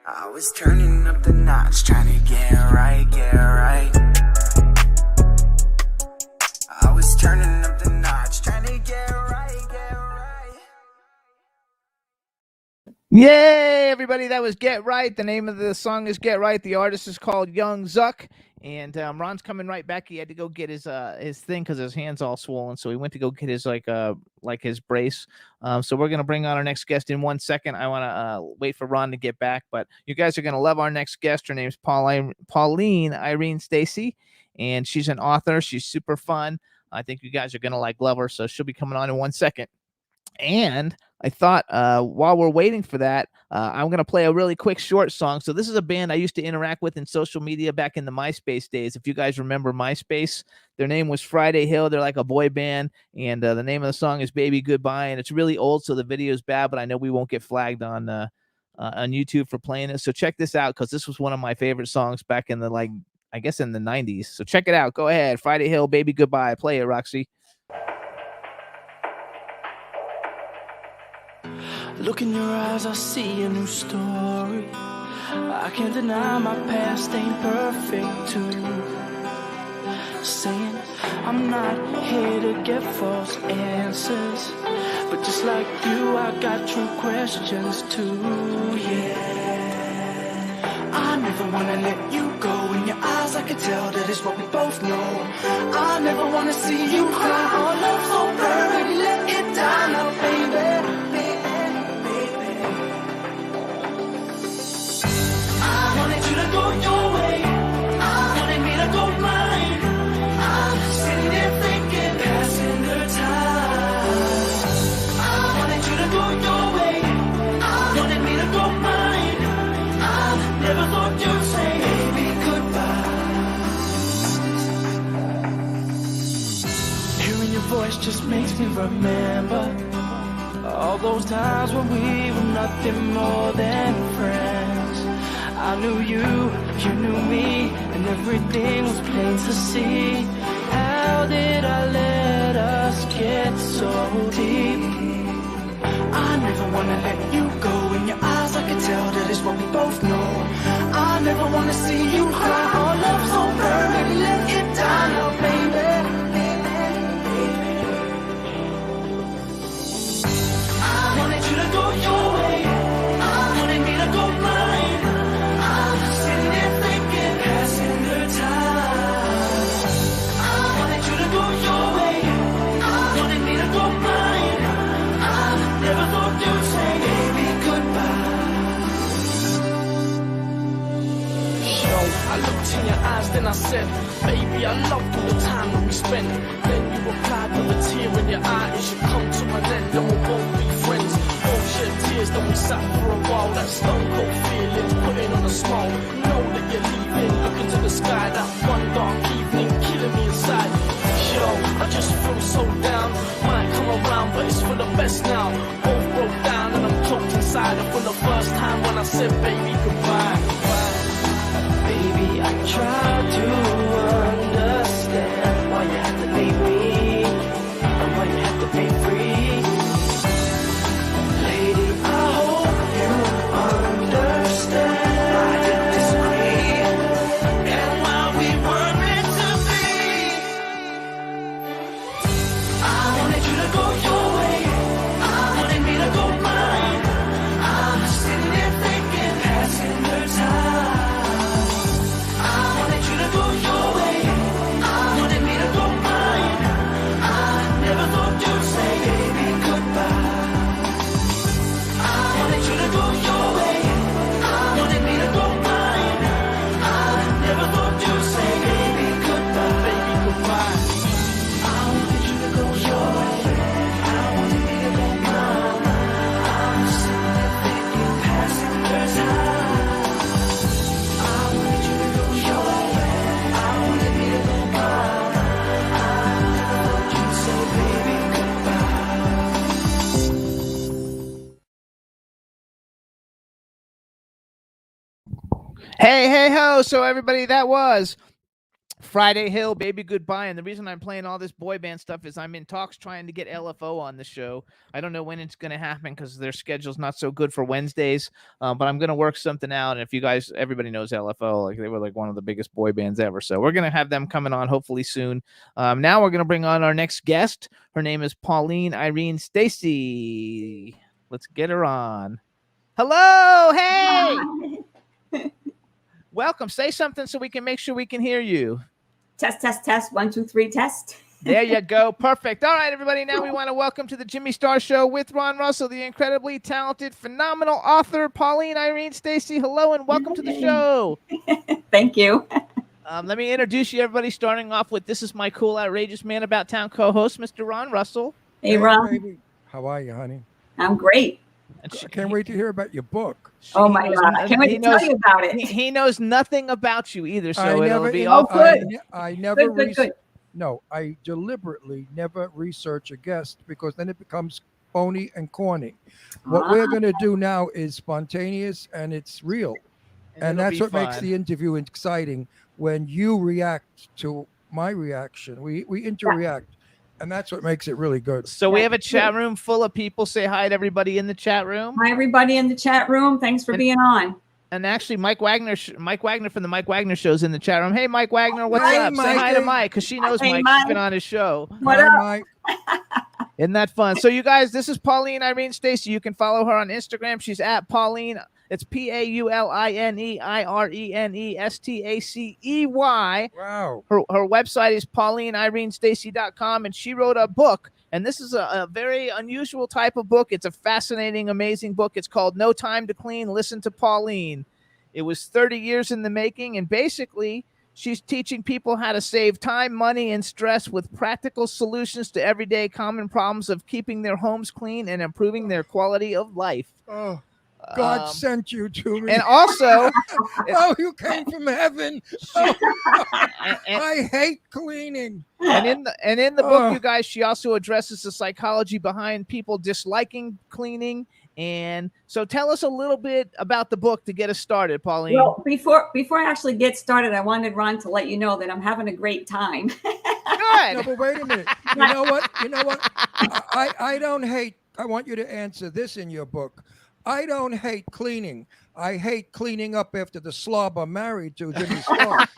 I was turning up the notch, trying to get right, get right. I was turning up the notch, trying to get right, get right. Yay, everybody. That was Get Right. The name of the song is Get Right. The artist is called Young Zuck. And Ron's coming right back. He had to go get his thing because his hand's all swollen. So he went to go get his like his brace. So we're gonna bring on our next guest in 1 second. I want to wait for Ron to get back, but you guys are gonna love our next guest. Her name's Pauline Irene Stacy, and she's an author. She's super fun. I think you guys are gonna love her. So she'll be coming on in 1 second. And I thought while we're waiting for that, I'm going to play a really quick short song. So this is a band I used to interact with in social media back in the MySpace days. If you guys remember MySpace, their name was Friday Hill. They're like a boy band. And the name of the song is Baby Goodbye. And it's really old, so the video is bad, but I know we won't get flagged on YouTube for playing it. So check this out, because this was one of my favorite songs back in the, I guess in the 90s. So check it out. Go ahead. Friday Hill, Baby Goodbye. Play it, Roxy. Look in your eyes, I see a new story. I can't deny my past ain't perfect too. Saying I'm not here to get false answers, but just like you, I got true questions too. Yeah, I never wanna let you go. In your eyes, I can tell that it's what we both know. I never wanna see you cry. Our love so perfect, let it die now, baby. I wanted you to go your way. I wanted me to go mine. I'm sitting there thinking, passing the time. I wanted you to go your way. I wanted me to go mine. I never thought you'd say, baby, goodbye. Hearing your voice just makes me remember All those times when we were nothing more than friends. I knew you, you knew me, and everything was plain to see. How did I let us get so deep? I never wanna let you go. In your eyes I can tell that it's what we both know. I never wanna see you cry. Our love's so burning, let it die now, baby. I wanted you to go your way, I wanted me to go mine. I'm sitting there thinking, passing the time. I wanted you to go your way, I wanted me to go mine. I never thought you'd say, baby, goodbye. Yo, I looked in your eyes, then I said, baby, I loved all the time that we spent. Then you replied with a tear in your eye, it should come to an end, then we'll both be friends. Both shed tears, then we sat for a while. That stone cold feeling, putting on a smile. Know that you're leaving, looking to the sky. That one dark evening, killing me inside. Yo, I just feel so down. Might come around, but it's for the best now. Both broke down and I'm choked inside. And for the first time when I said, baby, goodbye. Baby, I tried to understand why you had to leave me and why you had to be free. Lady, I hope you understand. I didn't disagree, and why we were meant to be. I wanted you to go your way, I wanted me to go mine. I'm sitting there thinking, passing the time. I wanted you to go your way, I wanted me to go mine. I never thought you'd say, baby, goodbye. I wanted you to go your way, I wanted me to go mine. I never thought you'd say, baby, goodbye, baby, goodbye. I wanted you to go your way, I wanted me to go mine. I'm sitting there thinking, passing the time. I wanted you to go your way, I wanted me to go mine. I never thought you'd say, baby, goodbye. Hey, hey, ho. So, everybody, that was Friday Hill, Baby Goodbye. And the reason I'm playing all this boy band stuff is I'm in talks trying to get LFO on the show. I don't know when it's going to happen because their schedule's not so good for Wednesdays, but I'm going to work something out. And if you guys, everybody knows LFO, like they were like one of the biggest boy bands ever. So we're going to have them coming on hopefully soon. Now we're going to bring on our next guest. Her name is Pauline Irene Stacy. Let's get her on. Hello. Hey. Welcome. Say something so we can make sure we can hear you. Test, test, test. 1, 2, 3, test. There you go. Perfect. All right, everybody. Now we want to welcome to the Jimmy Star Show with Ron Russell, the incredibly talented, phenomenal author, Pauline Irene Stacy. Hello and welcome to the show. Thank you. Let me introduce you, everybody, starting off with this is my cool, outrageous man about town co-host, Mr. Ron Russell. Hey, Ron. Baby. How are you, honey? I'm great. And I can't wait to hear about your book. Oh my God. I can't wait to tell you about it. He knows nothing about you either, so it'll never- be you all know, good. I never Good, good. No, I deliberately never research a guest because then it becomes phony and corny. What we're going to do now is spontaneous and it's real. And it'll that's be what makes fun. the interview exciting when you react to my reaction. We interact. And that's what makes it really good. So we have a chat room full of people. Say hi to everybody in the chat room. Hi, everybody in the chat room. Thanks for being on. And actually, Mike Wagner from the Mike Wagner Show's in the chat room. Hey, Mike Wagner, what's Hi, up? Say hi to Mikey. Mike because she knows Hey, Mike. She's Mike. been on his show. What Hi, up? Mike. Isn't that fun? So you guys, this is Pauline Irene Stacy. You can follow her on Instagram. She's at Pauline. It's PaulineIrenestacey. Wow. Her website is PaulineIreneStacy.com, and she wrote a book. And this is a very unusual type of book. It's a fascinating, amazing book. It's called No Time to Clean. Listen to Pauline. It was 30 years in the making, and basically, she's teaching people how to save time, money, and stress with practical solutions to everyday common problems of keeping their homes clean and improving their quality of life. Oh, God sent you to me. And also, oh, you came from heaven. Oh, I hate cleaning. and in the Oh. book, you guys, she also addresses the psychology behind people disliking cleaning. And so, tell us a little bit about the book to get us started, Pauline. Well, before I actually get started, I wanted Ron to let you know that I'm having a great time. Good. No, but wait a minute. You know what? I don't hate. I want you to answer this in your book. I don't hate cleaning. I hate cleaning up after the slob I'm married to, Jimmy Slob.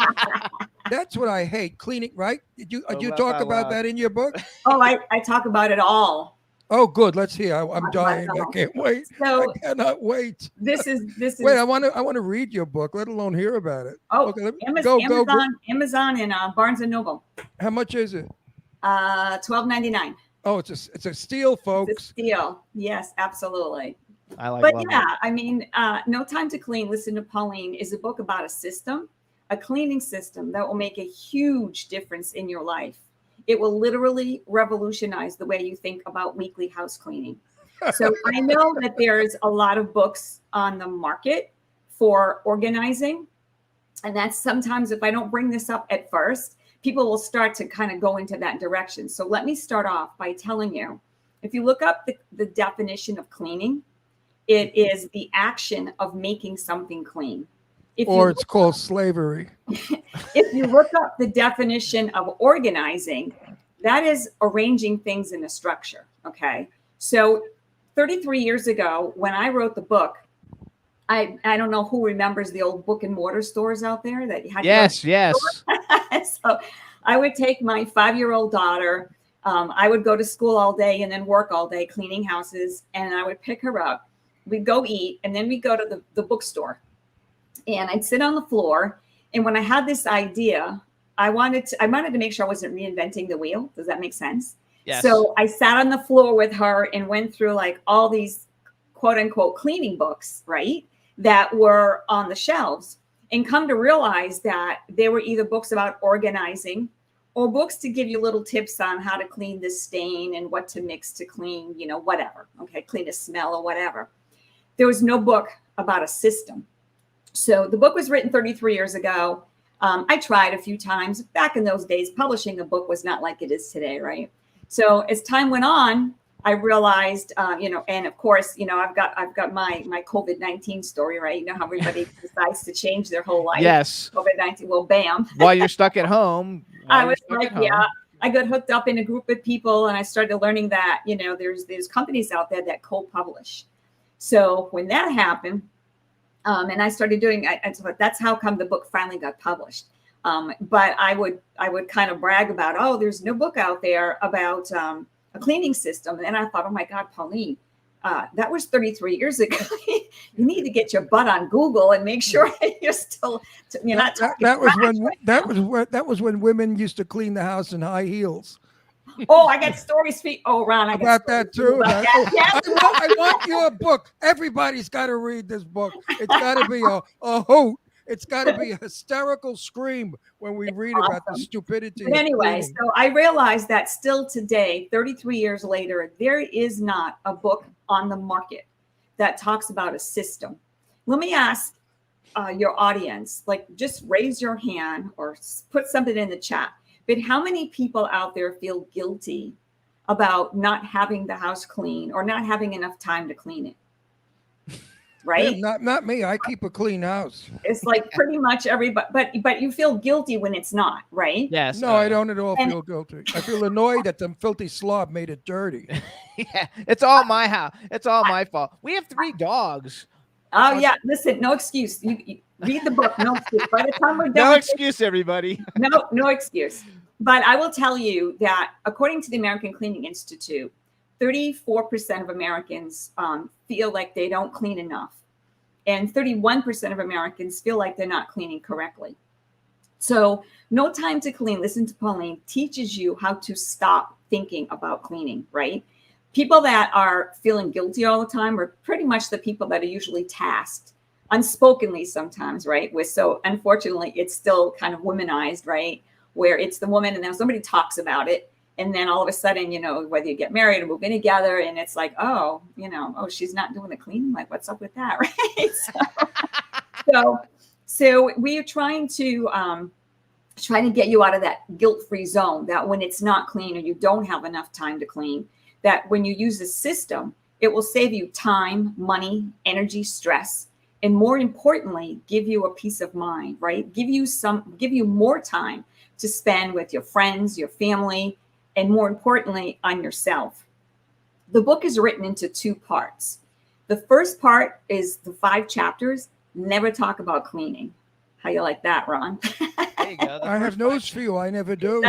That's what I hate, cleaning, right? Did you talk about that in your book? Oh, I talk about it all. Oh, good. Let's hear. I'm dying. I can't wait. So I cannot wait. This is Wait, I want to read your book, let alone hear about it. Oh, okay, let me, Amazon and Barnes and Noble. How much is it? $12.99. Oh, it's a steal, folks. It's a steal. Yes, absolutely. I But love yeah, I mean, No Time to Clean, Listen to Pauline is a book about a system, a cleaning system that will make a huge difference in your life. It will literally revolutionize the way you think about weekly house cleaning. So I know that there's a lot of books on the market for organizing. And that's sometimes, if I don't bring this up at first, people will start to kind of go into that direction. So let me start off by telling you, if you look up the definition of cleaning, it is the action of making something clean. Or it's called slavery. If you look up the definition of organizing, that is arranging things in a structure. Okay. So 33 years ago, when I wrote the book, I don't know who remembers the old book and mortar stores out there that you had. Yes. So I would take my 5-year-old daughter. I would go to school all day and then work all day cleaning houses. And I would pick her up. We'd go eat. And then we'd go to the bookstore. And I'd sit on the floor. And when I had this idea, I wanted to make sure I wasn't reinventing the wheel. Does that make sense? Yes. So I sat on the floor with her and went through like all these quote unquote cleaning books, right? That were on the shelves, and come to realize that they were either books about organizing or books to give you little tips on how to clean this stain and what to mix to clean, whatever. Okay. Clean a smell or whatever. There was no book about a system. So the book was written 33 years ago. I tried a few times. Back in those days, publishing a book was not like it is today, right? So as time went on, I realized, and of course, I've got my COVID-19 story, right? You know how everybody decides to change their whole life. Yes. COVID-19. Well, bam. While you're stuck at home. I was like, I got hooked up in a group of people, and I started learning that, there's companies out there that co-publish. So when that happened, and I started doing, I thought that's how come the book finally got published. But I would kind of brag about, oh, there's no book out there about a cleaning system. And then I thought, oh my God, Pauline, that was 33 years ago. You need to get your butt on Google and make sure you're not talking. That was when women used to clean the house in high heels. Oh, I got stories. Oh, Ron, I got about that too. About that. Yes. I want your book. Everybody's got to read this book. It's got to be a hoot. It's got to be a hysterical scream when we read about the stupidity. But anyway, so I realized that still today, 33 years later, there is not a book on the market that talks about a system. Let me ask your audience, just raise your hand or put something in the chat. But how many people out there feel guilty about not having the house clean or not having enough time to clean it? Right? Yeah, not me. I keep a clean house. It's like pretty much everybody, but you feel guilty when it's not, right? Yes. No, I don't at all feel guilty. I feel annoyed that the filthy slob made it dirty. Yeah, it's all my house. It's all my fault. We have 3 dogs. Oh yeah, listen, no excuse. You read the book, no excuse. By the time we're done, no excuse, everybody. No excuse. But I will tell you that according to the American Cleaning Institute, 34% of Americans feel like they don't clean enough. And 31% of Americans feel like they're not cleaning correctly. So No Time to Clean, Listen to Pauline, teaches you how to stop thinking about cleaning, right? People that are feeling guilty all the time are pretty much the people that are usually tasked, unspokenly sometimes, right? So unfortunately, it's still kind of womanized, right? Where it's the woman and then somebody talks about it. And then all of a sudden, whether you get married or move in together, and it's like, oh, she's not doing the cleaning. Like, what's up with that, right? So we are trying to get you out of that guilt-free zone, that when it's not clean or you don't have enough time to clean, that when you use a system, it will save you time, money, energy, stress, and more importantly, give you a peace of mind, right? Give you more time to spend with your friends, your family, and more importantly, on yourself. The book is written into 2 parts. The first part is the 5 chapters. Never talk about cleaning. How you like that, Ron? There you go. I have news for you. I never do.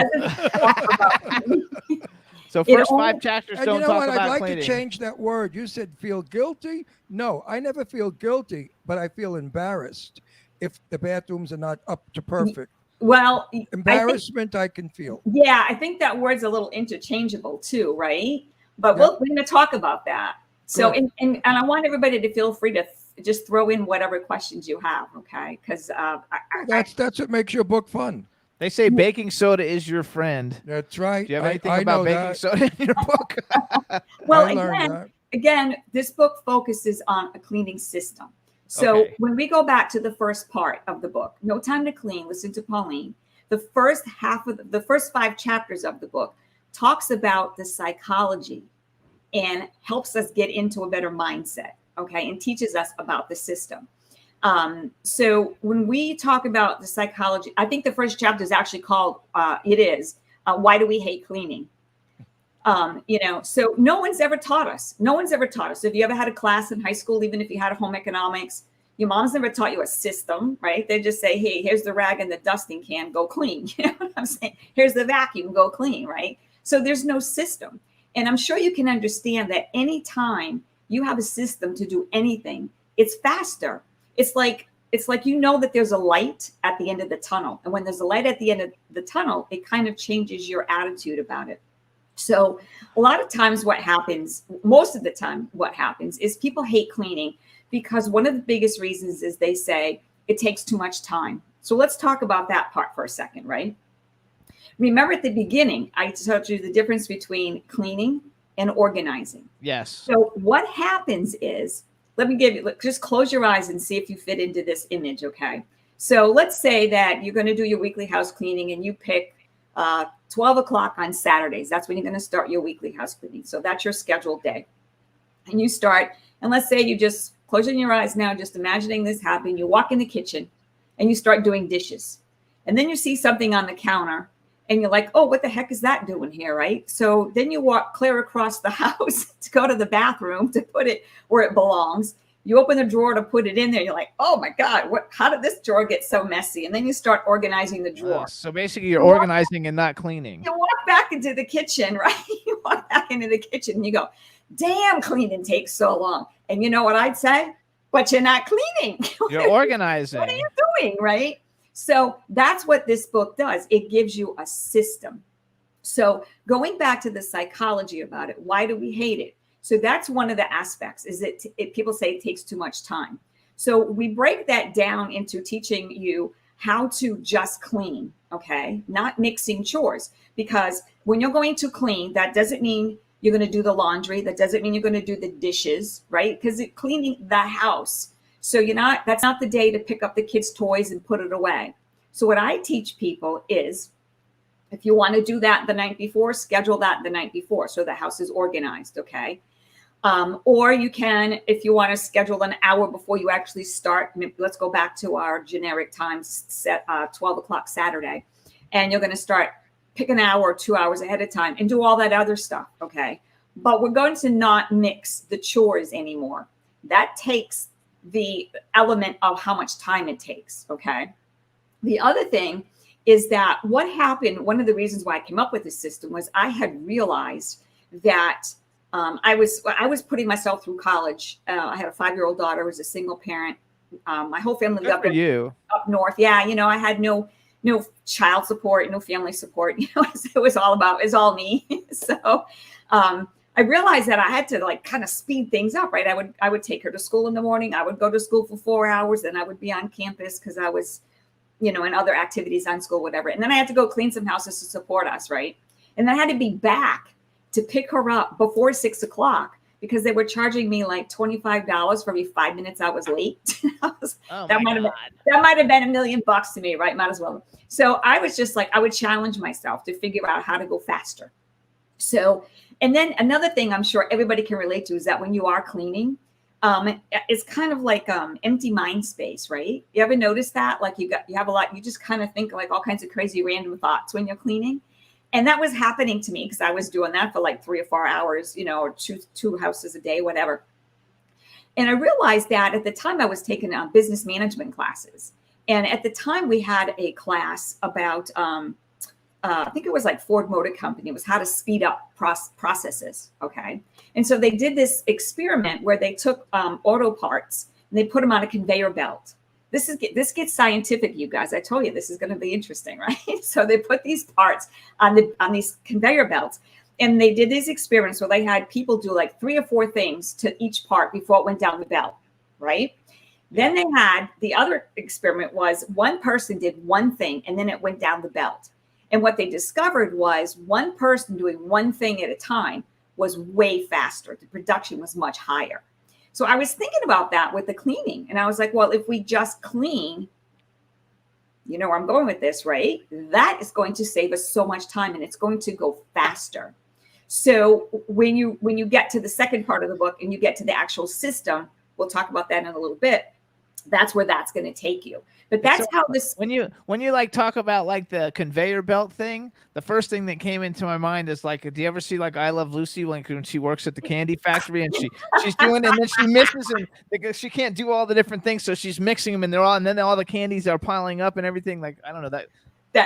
So first 5 chapters And don't you know talk what? about I'd like cleaning. to change that word. You said feel guilty. No, I never feel guilty, but I feel embarrassed if the bathrooms are not up to perfect. Well, embarrassment I can feel. Yeah, I think that word's a little interchangeable too, right? But we're going to talk about that. So, and I want everybody to feel free to just throw in whatever questions you have, okay? Because that's what makes your book fun. They say baking soda is your friend. That's right. Do you have anything I about know baking that. soda in your book? Well, again, this book focuses on a cleaning system. So when we go back to the first part of the book, No Time to Clean, listen to Pauline, the first 5 chapters of the book talks about the psychology and helps us get into a better mindset, okay, and teaches us about the system. So when we talk about the psychology, I think the first chapter is actually called, Why Do We Hate Cleaning? So no one's ever taught us. If you ever had a class in high school, even if you had a home economics, your mom's never taught you a system, right? They just say, hey, here's the rag and the dusting can, go clean. You know what I'm saying? Here's the vacuum, go clean, right? So there's no system. And I'm sure you can understand that anytime you have a system to do anything, it's faster. It's like that there's a light at the end of the tunnel. And when there's a light at the end of the tunnel, it kind of changes your attitude about it. So a lot of times most of the time what happens is people hate cleaning because one of the biggest reasons is they say it takes too much time. So let's talk about that part for a second, right? Remember at the beginning, I told you the difference between cleaning and organizing. Yes. So what happens is, just close your eyes and see if you fit into this image, okay? So let's say that you're going to do your weekly house cleaning and you pick 12 o'clock on Saturdays. That's when you're going to start your weekly house cleaning. So that's your scheduled day. And you start, and let's say you just closing your eyes now, just imagining this happening. You walk in the kitchen and you start doing dishes. And then you see something on the counter and you're like, oh, what the heck is that doing here, right? So then you walk clear across the house to go to the bathroom to put it where it belongs. You open the drawer to put it in there. You're like, oh my God, how did this drawer get so messy? And then you start organizing the drawer. So basically you're organizing and not cleaning. You walk back into the kitchen, right? You walk back into the kitchen and you go, damn, cleaning takes so long. And you know what I'd say? But you're not cleaning. You're organizing. What are you doing, right? So that's what this book does. It gives you a system. So going back to the psychology about it, why do we hate it? So that's one of the aspects, is people say it takes too much time. So we break that down into teaching you how to just clean, okay? Not mixing chores, because when you're going to clean, that doesn't mean you're going to do the laundry. That doesn't mean you're going to do the dishes, right? Because it's cleaning the house. So that's not the day to pick up the kids' toys and put it away. So what I teach people is, if you want to do that the night before, schedule that the night before so the house is organized, okay? Or you can, if you want to schedule an hour before you actually start, let's go back to our generic times set, 12 o'clock Saturday, and you're going to start, pick an hour or 2 hours ahead of time and do all that other stuff, okay? But we're going to not mix the chores anymore. That takes the element of how much time it takes, okay? The other thing is that what happened, one of the reasons why I came up with this system was I had realized that I was putting myself through college. I had a 5-year-old daughter, was a single parent. My whole family lived up north. Yeah, I had no child support, no family support. It was all me. So I realized that I had to kind of speed things up, right? I would take her to school in the morning. I would go to school for 4 hours, then I would be on campus because I was, in other activities on school, whatever. And then I had to go clean some houses to support us, right? And I had to be back to pick her up before 6 o'clock because they were charging me like $25 for every 5 minutes I was late. Oh that my might God. have been $1 million to me, right? Might as well. So I was just like, I would challenge myself to figure out how to go faster. So, and then another thing I'm sure everybody can relate to is that when you are cleaning, it's kind of like empty mind space, right? You ever notice that? Like you have a lot, you just kind of think like all kinds of crazy random thoughts when you're cleaning. And that was happening to me because I was doing that for like 3 or 4 hours, you know, or two houses a day, whatever. And I realized that at the time I was taking business management classes. And at the time we had a class about, I think it was like Ford Motor Company. It was how to speed up processes. Okay. And so they did this experiment where they took auto parts and they put them on a conveyor belt. This gets scientific, you guys. I told you this is going to be interesting, right? So they put these parts on these conveyor belts, and they did these experiments where they had people do like 3 or 4 things to each part before it went down the belt, right? Then they had the other experiment was one person did one thing and then it went down the belt. And what they discovered was one person doing one thing at a time was way faster. The production was much higher. So I was thinking about that with the cleaning. And I was like, well, if we just clean, you know where I'm going with this, right? That is going to save us so much time and it's going to go faster. So when you get to the second part of the book and you get to the actual system, we'll talk about that in a little bit. That's where that's going to take you. But that's how this. When you like talk about like the conveyor belt thing, the first thing that came into my mind is like, do you ever see like I Love Lucy when she works at the candy factory and she's doing and then she misses and because she can't do all the different things, so she's mixing them and then all the candies are piling up and everything. Like I don't know that.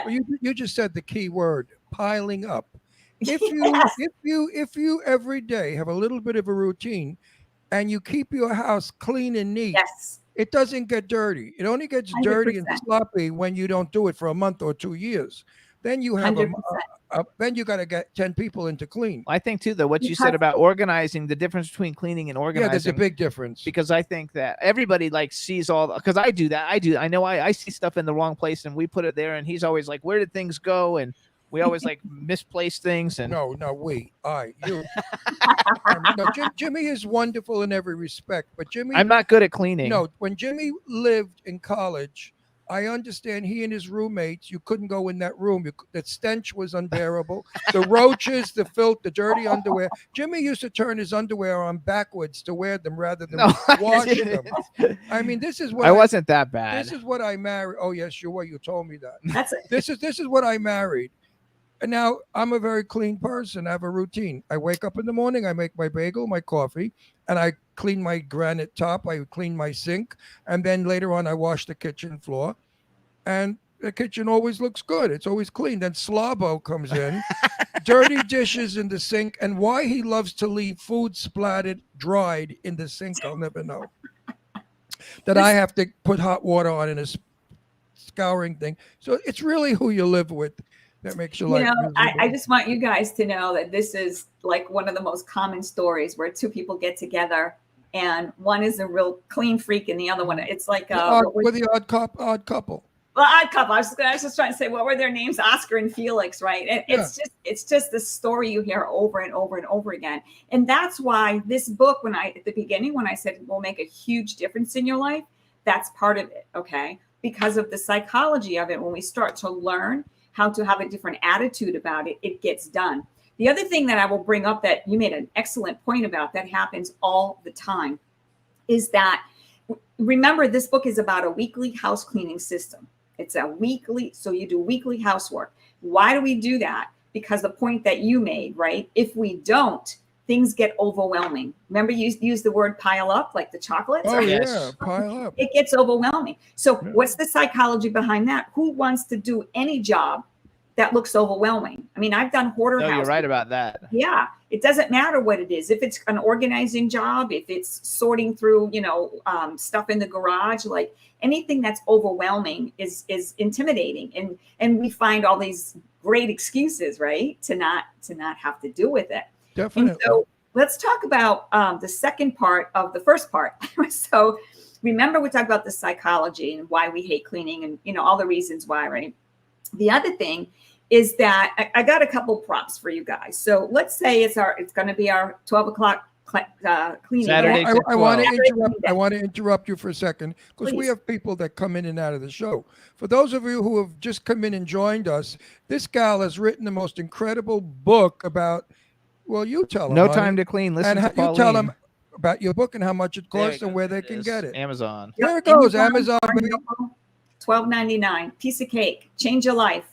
Well, you just said the key word, piling up. If you every day have a little bit of a routine, and you keep your house clean and neat. Yes. It doesn't get dirty. It only gets 100%. dirty and sloppy when you don't do it for a month or 2 years. Then you have then you got to get 10 people in to clean. I think too, though, what you said about organizing, the difference between cleaning and organizing. Yeah, there's a big difference. Because I think that everybody like sees because I do that. I know I see stuff in the wrong place and we put it there and he's always like, where did things go? And we always like misplace things. And no, you. No, Jimmy is wonderful in every respect, but Jimmy. I'm not good at cleaning. No, when Jimmy lived in college, I understand he and his roommates, you couldn't go in that room. The stench was unbearable. The roaches, the filth, the dirty underwear. Jimmy used to turn his underwear on backwards to wear them rather than wash them. I mean, this is what I wasn't that bad. This is what I married. Oh yes, you were. You told me that. That's it. This is what I married. And now I'm a very clean person. I have a routine. I wake up in the morning, I make my bagel, my coffee, and I clean my granite top. I clean my sink. And then later on, I wash the kitchen floor. And the kitchen always looks good. It's always clean. Then Slabo comes in, dirty dishes in the sink. And why he loves to leave food splattered, dried in the sink, I'll never know. That I have to put hot water on in a scouring thing. So it's really who you live with. That makes your life miserable. I just want you guys to know that this is like one of the most common stories where 2 people get together and one is a real clean freak and the other one, it's like we're the odd couple. Well, odd couple. I was just trying to say, what were their names? Oscar and Felix, right? It's just the story you hear over and over and over again. And that's why this book, at the beginning, when I said it will make a huge difference in your life, that's part of it, okay? Because of the psychology of it, when we start to learn how to have a different attitude about it, it gets done. The other thing that I will bring up that you made an excellent point about that happens all the time is that, remember, this book is about a weekly house cleaning system. It's so you do weekly housework. Why do we do that? Because the point that you made, right? If we don't, things get overwhelming. Remember you used the word pile up, like the chocolates? Oh, yeah, pile up. It gets overwhelming. So what's the psychology behind that? Who wants to do any job that looks overwhelming? I mean, I've done hoarder houses. You're right about that. Yeah. It doesn't matter what it is. If it's an organizing job, if it's sorting through, stuff in the garage, like anything that's overwhelming is intimidating. And we find all these great excuses, right? To not have to do with it. Definitely. And so let's talk about the second part of the first part. So remember, we talked about the psychology and why we hate cleaning and, all the reasons why, right? The other thing is that I got a couple props for you guys. So let's say it's going to be our 12 o'clock cleaning. Saturday. day. I want to Saturday interrupt. cleaning I want to interrupt you for a second because we Please. have people that come in and out of the show. For those of you who have just come in and joined us, this gal has written the most incredible book about. Well, you tell them. No Time to Clean. Listen and to you tell them Pauline. about your book and how much it There costs you and go. where they There can is. get it. Amazon. There it goes, Amazon. baby. $12.99. Piece of cake. Change your life.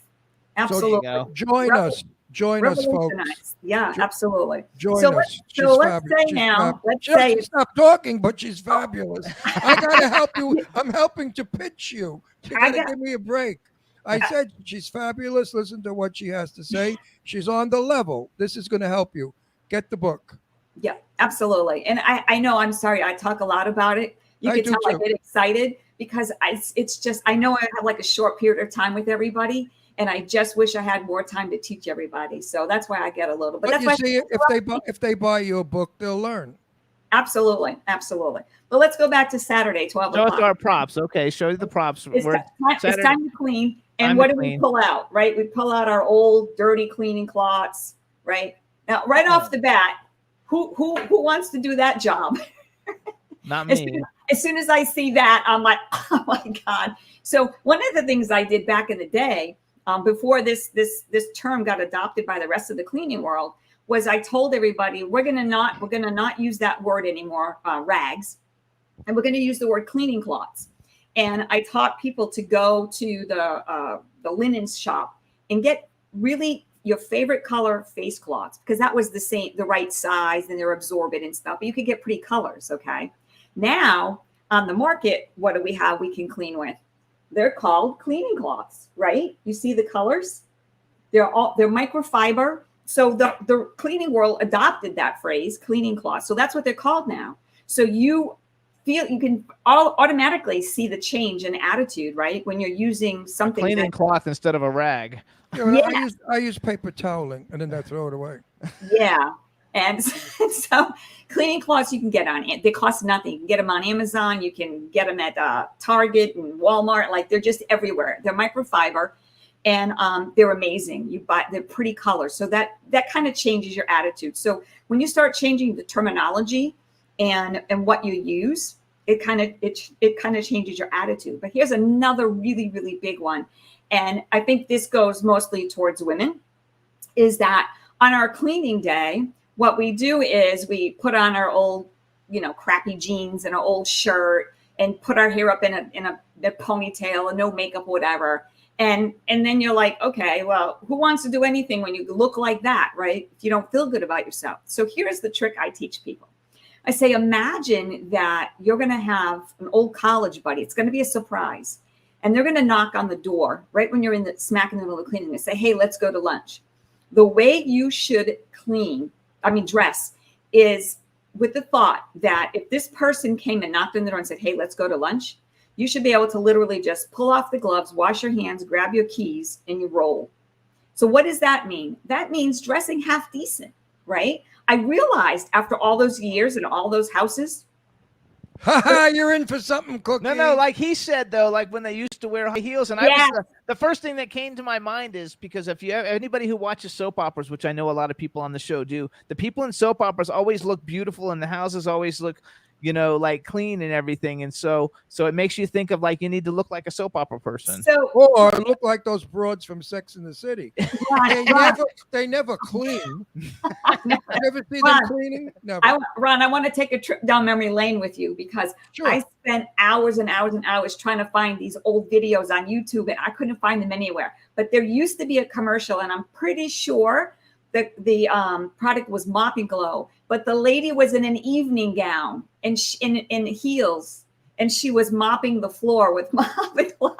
Absolutely. go. Join Revel- us. Join us, folks. Revolutionize. Yeah, Jo- absolutely. Join So us. let's- She's so let's fabulous. say She's now, fab- let's She doesn't say- stop talking, but she's fabulous. I gotta help you. I'm helping to pitch you. You I gotta got- give me a break. I said she's fabulous. Listen to what she has to say. She's on the level. This is going to help you. Get the book. Yeah, absolutely. And I know, I'm sorry, I talk a lot about it. You I can do tell I too. get excited because it's just, I know I have like a short period of time with everybody. And I just wish I had more time to teach everybody. So that's why I get a little, But that's you why see, if they buy your book, they'll learn. absolutely. But let's go back to Saturday, 12 Show us o'clock. our props. Okay, show you the props. It's, We're- it's Saturday- time to clean. And Time what to do we clean. pull out, right? We pull out our old dirty cleaning cloths, right? Now, right off the bat, who wants to do that job? Not As me. soon as I see that, I'm like, oh my God. So one of the things I did back in the day, before this term got adopted by the rest of the cleaning world, was I told everybody we're gonna not use that word anymore, rags, and we're gonna use the word cleaning cloths. And I taught people to go to the linen shop and get really your favorite color face cloths, because that was the right size and they're absorbent and stuff. But you could get pretty colors, okay? Now on the market, what do we have we can clean with? They're called cleaning cloths, right? You see the colors? They're microfiber. So the cleaning world adopted that phrase, cleaning cloths. So that's what they're called now. So you can automatically see the change in attitude, right? When you're using something Cleaning cloth instead of a rag. Yeah, but Yeah. I use paper toweling and then I throw it away. Yeah. And so cleaning cloths you can get on it. They cost nothing. You can get them on Amazon. You can get them at Target and Walmart. Like they're just everywhere. They're microfiber and they're amazing. They're pretty colors. So that kind of changes your attitude. So when you start changing the terminology and what you use, it kind of changes your attitude. But here's another really, really big one. And I think this goes mostly towards women, is that on our cleaning day, what we do is we put on our old, crappy jeans and an old shirt and put our hair up in a ponytail and no makeup, whatever. And then you're like, okay, well, who wants to do anything when you look like that, right? If you don't feel good about yourself. So here's the trick I teach people. I say, imagine that you're going to have an old college buddy. It's going to be a surprise. And they're going to knock on the door right when you're smack in the middle of cleaning and say, hey, let's go to lunch. The way you should dress is with the thought that if this person came and knocked on the door and said, hey, let's go to lunch, you should be able to literally just pull off the gloves, wash your hands, grab your keys, and you roll. So what does that mean? That means dressing half decent, right? I realized after all those years and all those houses. You're in for something, Cookie. No, like he said though, like when they used to wear high heels, and the first thing that came to my mind is because if you have anybody who watches soap operas, which I know a lot of people on the show do, the people in soap operas always look beautiful, and the houses always look, like clean and everything, and so it makes you think of like you need to look like a soap opera person. Or look like those broads from Sex in the City. They never clean. You ever see them cleaning? Never. Ron, I want to take a trip down memory lane with you because I spent hours and hours and hours trying to find these old videos on YouTube and I couldn't find them anywhere. But there used to be a commercial, and I'm pretty sure that the product was Mop and Glow, but the lady was in an evening gown and in heels, and she was mopping the floor with Mop and Glow.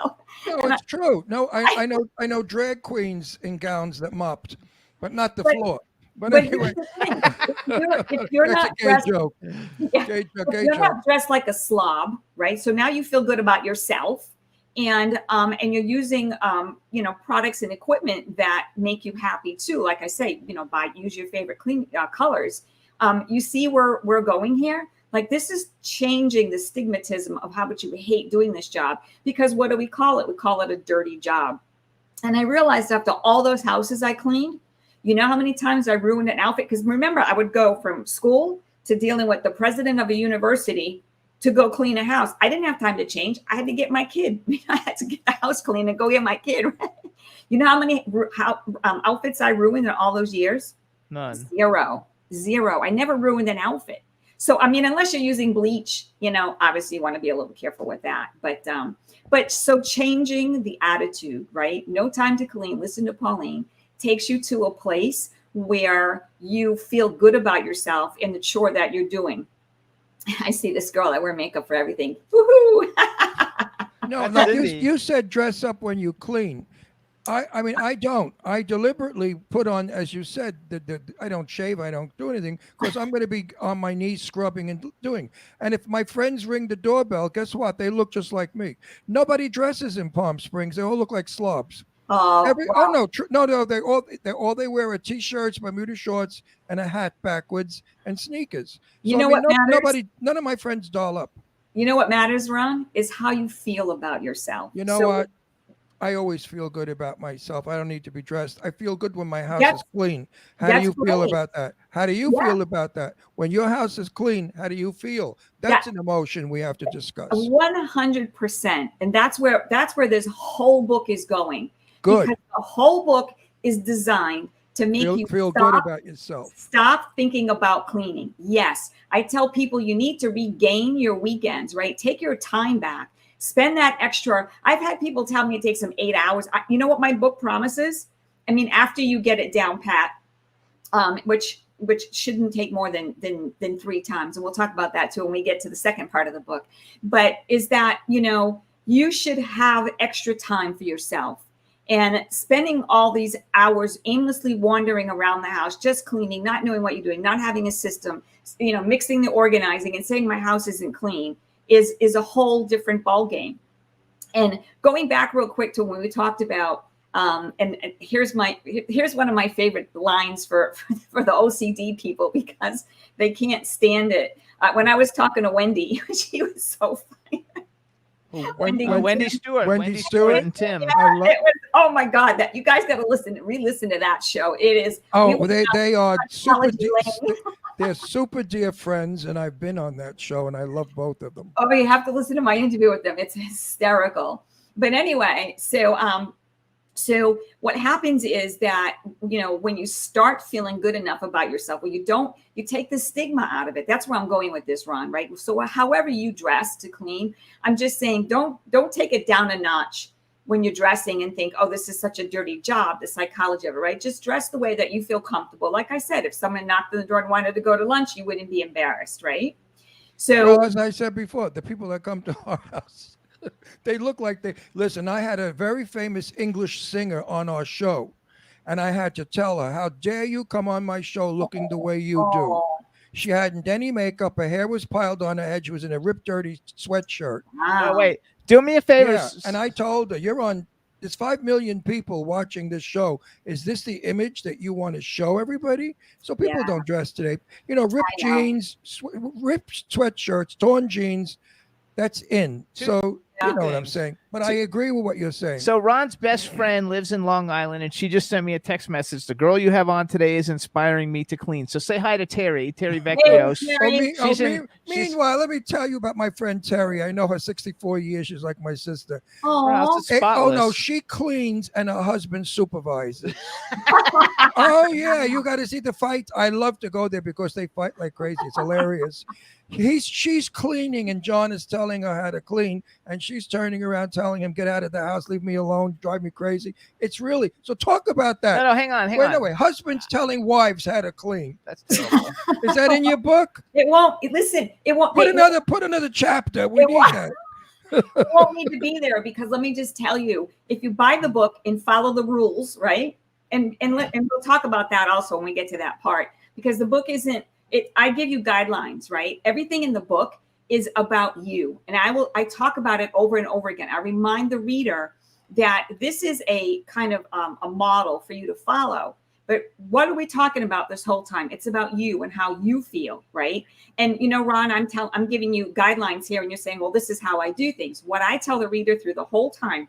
No, it's true. No, I know drag queens in gowns that mopped, but not the floor. But anyway, if you're that's not a gay dressed, joke. Yeah. Gay You're joke. not dressed like a slob, right? So now you feel good about yourself, and you're using products and equipment that make you happy too. Like I say, use your favorite clean colors. You see where we're going here? Like this is changing the stigmatism of how much you hate doing this job, because what do we call it? We call it a dirty job. And I realized after all those houses I cleaned, you know how many times I ruined an outfit? Because remember, I would go from school to dealing with the president of a university to go clean a house. I didn't have time to change. I had to get my kid. I had to get the house clean and go get my kid. You know how many outfits I ruined in all those years? None. Zero. I never ruined an outfit. So, I mean, unless you're using bleach, obviously you want to be a little careful with that. But so changing the attitude, right? No time to clean. Listen to Pauline. Takes you to a place where you feel good about yourself in the chore that you're doing. I see this girl. I wear makeup for everything. Woohoo! No, Cindy. you said dress up when you clean. I mean, I don't. I deliberately put on, as you said, I don't shave. I don't do anything because I'm going to be on my knees scrubbing and doing. And if my friends ring the doorbell, guess what? They look just like me. Nobody dresses in Palm Springs. They all look like slobs. Oh, wow. No. They wear are t-shirts, Bermuda shorts, and a hat backwards and sneakers. You know what matters? None of my friends doll up. You know what matters, Ron, is how you feel about yourself. You know what? I always feel good about myself. I don't need to be dressed. I feel good when my house is clean. How do you feel about that? How do you feel about that? When your house is clean, how do you feel? That's an emotion we have to discuss. 100%. And that's where this whole book is going. Good. Because the whole book is designed to make you feel good about yourself. Stop thinking about cleaning. Yes. I tell people you need to regain your weekends, right? Take your time back. Spend that extra. I've had people tell me it takes them 8 hours. You know what my book promises? I mean, after you get it down pat, which shouldn't take more than 3 times. And we'll talk about that too when we get to the second part of the book. But is that, you should have extra time for yourself. And spending all these hours aimlessly wandering around the house, just cleaning, not knowing what you're doing, not having a system, mixing the organizing and saying my house isn't clean is a whole different ball game. And going back real quick to when we talked about, and here's one of my favorite lines for the OCD people because they can't stand it. When I was talking to Wendy, she was so funny. Wendy Stewart. Wendy Stewart and Tim. Oh my God! That you guys got to re-listen to that show. It is. They are super. They're super dear friends, and I've been on that show, and I love both of them. Oh, you have to listen to my interview with them. It's hysterical. But anyway, so what happens is that, when you start feeling good enough about yourself, you take the stigma out of it. That's where I'm going with this, Ron, right? So however you dress to clean, I'm just saying, don't take it down a notch when you're dressing and think, oh, this is such a dirty job, the psychology of it, right? Just dress the way that you feel comfortable. Like I said, if someone knocked on the door and wanted to go to lunch, you wouldn't be embarrassed, right? So, as I said before, the people that come to our house, they look like listen, I had a very famous English singer on our show, and I had to tell her, how dare you come on my show looking the way you do? She hadn't any makeup. Her hair was piled on her head. She was in a ripped, dirty sweatshirt. Wow. Oh, wait, do me a favor. Yeah. And I told her, there's 5 million people watching this show. Is this the image that you want to show everybody? So people don't dress today. Ripped jeans, ripped sweatshirts, torn jeans. That's in. So you know what I'm saying. But I agree with what you're saying. So Ron's best friend lives in Long Island, and she just sent me a text message. The girl you have on today is inspiring me to clean. So say hi to Terry Vecchio. Meanwhile, let me tell you about my friend Terry. I know her 64 years. She's like my sister. Oh no, she cleans and her husband supervises. Oh yeah, you got to see the fight. I love to go there because they fight like crazy. It's hilarious. She's cleaning and John is telling her how to clean, and she's turning around telling him, get out of the house, leave me alone, drive me crazy. It's really, so talk about that. No, hang on. Wait, husbands telling wives how to clean. That's terrible. Is that in your book? It won't. Listen, it won't. Put another chapter. We need that. It won't need to be there because let me just tell you, if you buy the book and follow the rules, right? And we'll talk about that also when we get to that part, because the book isn't. I give you guidelines, right? Everything in the book is about you. And I talk about it over and over again. I remind the reader that this is a kind of a model for you to follow. But what are we talking about this whole time? It's about you and how you feel, right? And Ron, I'm giving you guidelines here and you're saying, well, this is how I do things. What I tell the reader through the whole time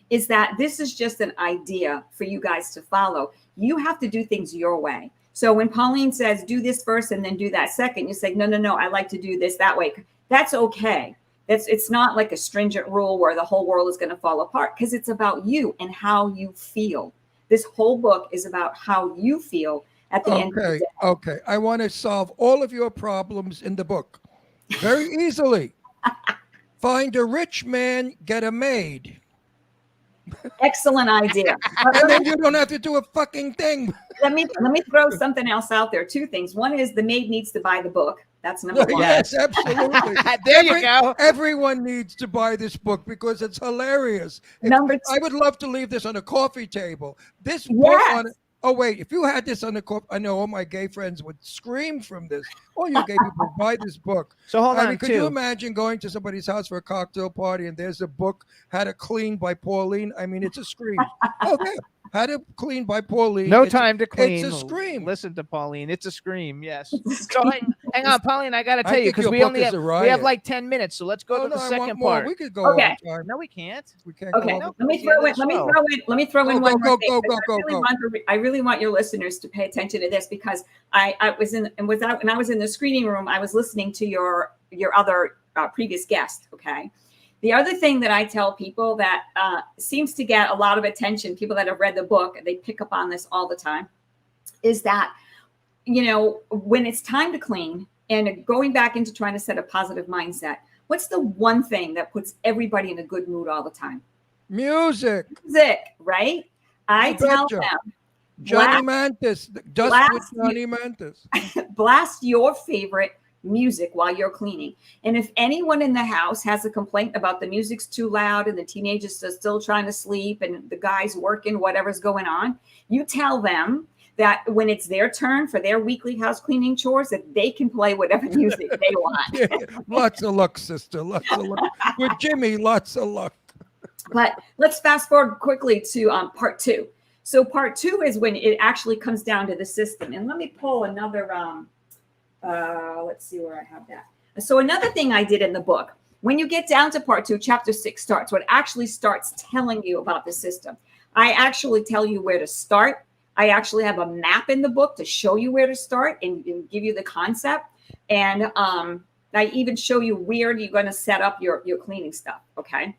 is that this is just an idea for you guys to follow. You have to do things your way. So when Pauline says, do this first and then do that second, you say, no, I like to do this that way. That's okay. It's not like a stringent rule where the whole world is going to fall apart, because it's about you and how you feel. This whole book is about how you feel at the end of the day. Okay. I want to solve all of your problems in the book very easily. Find a rich man, get a maid. Excellent idea. And then you don't have to do a fucking thing. Let me throw something else out there. Two things. One is the maid needs to buy the book. That's number one. Yes, absolutely. There you go. Everyone needs to buy this book because it's hilarious. Number I would love to leave this on a coffee table. This book Yes. on. Oh wait, if you had this on the coffee, I know all my gay friends would scream from this. All you gay people buy this book. So hold I on, mean, could you too. imagine going to somebody's house for a cocktail party and there's a book, How to Clean by Pauline? I mean, it's a scream. Okay, How to Clean by Pauline. No It's- time to clean. It's a scream. Listen to Pauline. It's a scream. Yes. So hang on, Pauline. I got to I tell you think because your we book only is have a we riot. have like 10 minutes. So let's go Oh, to the no, I second want more. part. We could go Okay. all the time. No, we can't. We can't Okay, go all the let me time. throw in. Let me slow. throw in Go, one go, more go, thing. go, because go, go. I really want your listeners to pay attention to this, because I was in and without when I was in the screening room, I was listening to your other previous guest. Okay. The other thing that I tell people that seems to get a lot of attention, people that have read the book, they pick up on this all the time, is that, when it's time to clean and going back into trying to set a positive mindset, what's the one thing that puts everybody in a good mood all the time? Music. Music, right? I You tell betcha. them, Johnny Mantis. Dust blast with Johnny Mantis. blast your favorite music while you're cleaning. And if anyone in the house has a complaint about the music's too loud and the teenagers are still trying to sleep and the guy's working, whatever's going on, you tell them that when it's their turn for their weekly house cleaning chores, that they can play whatever music they want. Yeah, lots of luck, sister. Lots of luck. With Jimmy, lots of luck. But let's fast forward quickly to part two. So part two is when it actually comes down to the system. And let me pull another, let's see where I have that. So another thing I did in the book, when you get down to part two, chapter 6 starts, what actually starts telling you about the system. I actually tell you where to start. I actually have a map in the book to show you where to start and give you the concept. And I even show you where you're going to set up your cleaning stuff. Okay.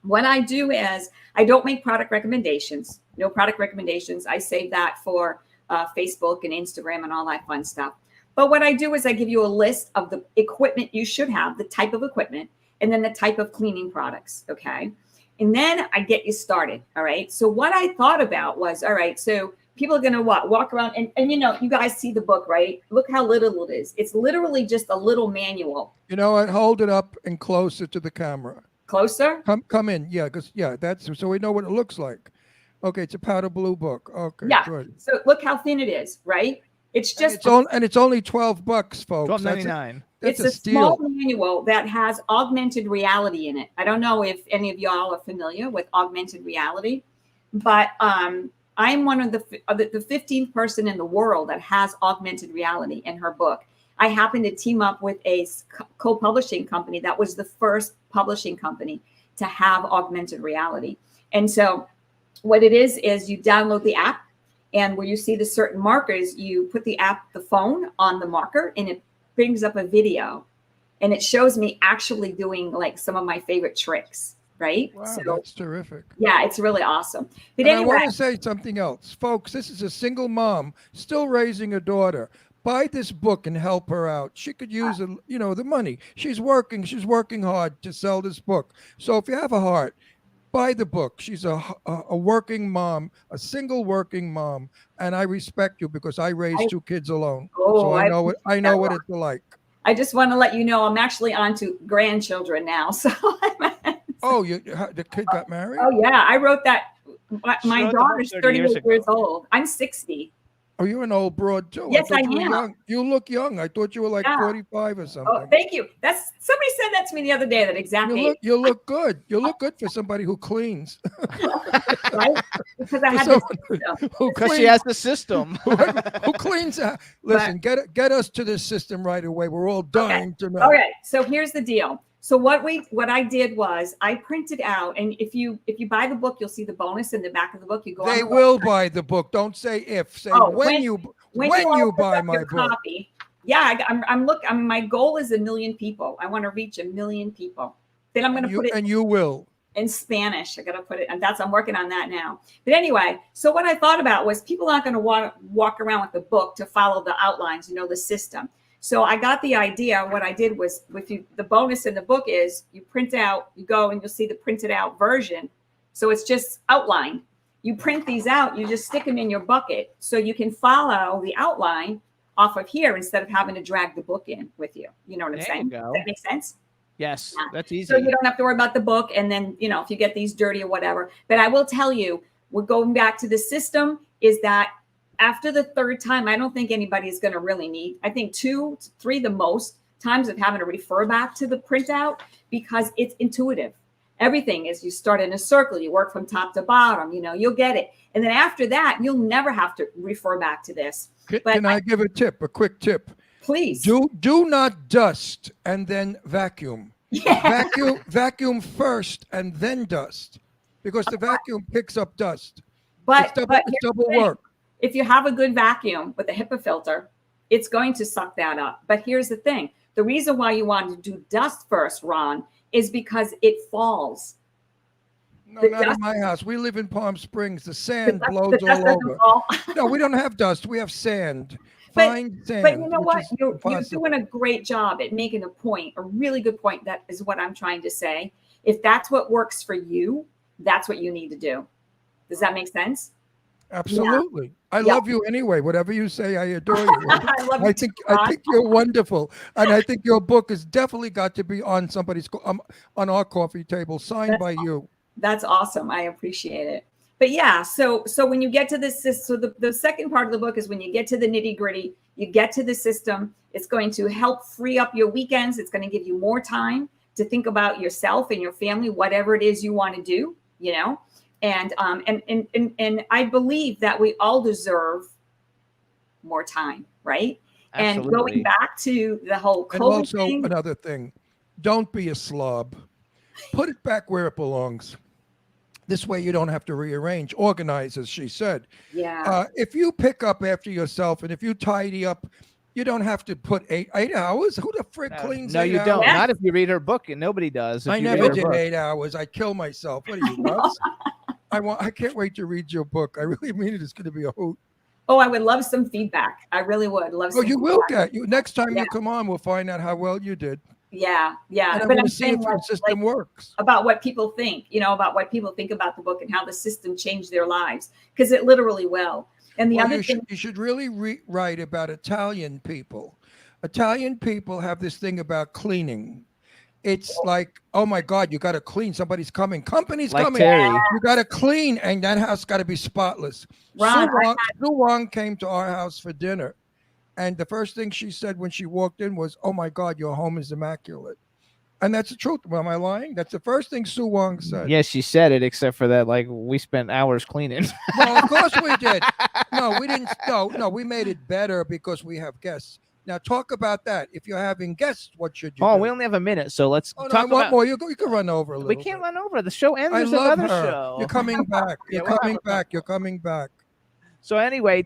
What I do is I don't make product recommendations. No product recommendations. I save that for Facebook and Instagram and all that fun stuff. But what I do is I give you a list of the equipment you should have, the type of equipment, and then the type of cleaning products. Okay. And then I get you started. All right. So what I thought about was, all right, so people are going to walk around and you guys see the book, right? Look how little it is. It's literally just a little manual. You know what? Hold it up and closer to the camera. Closer? Come in. Yeah, because that's so we know what it looks like. Okay, it's a powder blue book. Okay, Yeah. good. So look how thin it is, right? It's just It's only $12, folks. $12.99. That's it's a a small steal. manual that has augmented reality in it. I don't know if any of y'all are familiar with augmented reality, but I'm one of the 15th person in the world that has augmented reality in her book. I happened to team up with a co-publishing company that was the first publishing company to have augmented reality. And so what it is you download the app, and where you see the certain markers, you put the phone on the marker, and it brings up a video, and it shows me actually doing like some of my favorite tricks, right? Wow, So that's terrific. yeah, it's really awesome. But And anyway, I want to say something else, folks. This is a single mom still raising a daughter. Buy this book and help her out. She could use, the money. She's working hard to sell this book. So if you have a heart, buy the book. She's a working mom, a single working mom, and I respect you because I raised 2 kids alone. So I know what it's like. I just want to let you know I'm actually on to grandchildren now. So Oh, the kid got married? oh yeah, I wrote that. My wrote the book daughter's 30 years 38 years ago. old. I'm 60. Oh, you're an old broad too. Yes, thought I you were am. young. You look young. I thought you were like Yeah. 45 or something. Oh, thank you. That's somebody said that to me the other day. That exact age, You look good. You look good for somebody who cleans. right? Because I For had this someone who Because she cleans- has the system. who cleans Listen, get us to this system right away. We're all dying to know. Okay, so here's the deal. So what I did was I printed out, and if you buy the book, you'll see the bonus in the back of the book. You go. They on the will website. buy the book. Don't say if. Say Oh, when you when you open buy up my your book. copy. Yeah, my goal is 1 million people. I want to reach 1 million people. Then I'm going to put it And you will. in Spanish. I got to put it, and I'm working on that now. But anyway, so what I thought about was people aren't going to walk around with the book to follow the outlines, the system. So I got the idea. What I did was, the bonus in the book is you print out, you go and you'll see the printed out version. So it's just outlined. You print these out, you just stick them in your bucket so you can follow the outline off of here instead of having to drag the book in with you. You know what I'm There saying? you go. Does that make sense? Yes, that's easy. So you don't have to worry about the book. And then, if you get these dirty or whatever. But I will tell you, we're going back to the system is that after the third time, I don't think anybody is going to really need, I think 2 to 3 the most times of having to refer back to the printout because it's intuitive. Everything is you start in a circle, you work from top to bottom, you'll get it. And then after that, you'll never have to refer back to this. Can I give a tip, a quick tip? Please. Do not dust and then vacuum. Vacuum first and then dust because the vacuum picks up dust. But it's here's double the thing. work. If you have a good vacuum with a HEPA filter, it's going to suck that up. But here's the thing. The reason why you want to do dust first, Ron, is because it falls. No, not in my house. We live in Palm Springs. The sand blows the dust all doesn't over. fall. No, we don't have dust. We have sand. But- Fine sand. But you know which what? is You're impossible. doing a great job at making a point, a really good point. That is what I'm trying to say. If that's what works for you, that's what you need to do. Does that make sense? Absolutely. I Yeah. love you anyway. Whatever you say, I adore you. I love you too, I Ron. think you're wonderful, and I think your book has definitely got to be on somebody's on our coffee table, signed by you. That's awesome. I appreciate it. But yeah, so when you get to this, so the second part of the book is when you get to the nitty gritty, you get to the system. It's going to help free up your weekends. It's going to give you more time to think about yourself and your family, whatever it is you want to do, And I believe that we all deserve more time, right? And Absolutely. going back to the whole And COVID also thing, another thing, don't be a slob. Put it back where it belongs. This way you don't have to rearrange, organize, as she said. yeah. If you pick up after yourself and if you tidy up, you don't have to put eight hours. Who the frick cleans? No, 8 you don't. hours? Not if you read her book, and nobody does. If I you read never her did book. 8 hours. I kill myself. What are you nuts? I can't wait to read your book. I really mean it. It's going to be a hoot. Oh, I would love some feedback. I really would love. Oh, some you will feedback. get you next time Yeah. you come on. We'll find out how well you did, Yeah, yeah. and I'm But going I'm to see if saying your system works. about what people think, about what people think about the book and how the system changed their lives, because it literally will. And the Well, other you thing, should really write about Italian people. Italian people have this thing about cleaning. It's like, oh my God, you got to clean. Somebody's coming. Company's Like coming. Terry. You got to clean, and that house got to be spotless. Ron, Sue Wong came to our house for dinner, and the first thing she said when she walked in was, "Oh my God, your home is immaculate," and that's the truth. Am I lying? That's the first thing Sue Wong said. Yes, she said it, except for that, like, we spent hours cleaning. Well, of course we did. No, we didn't. No, we made it better because we have guests. Now talk about that. If you're having guests, what should you Oh, do? we only have a minute, so let's Oh, no, I talk want about. more. You can run over a little. We can't run over. The show ends. I There's love another her. show. You're coming back. Yeah, You're we'll coming have a- back. You're coming back. So anyway,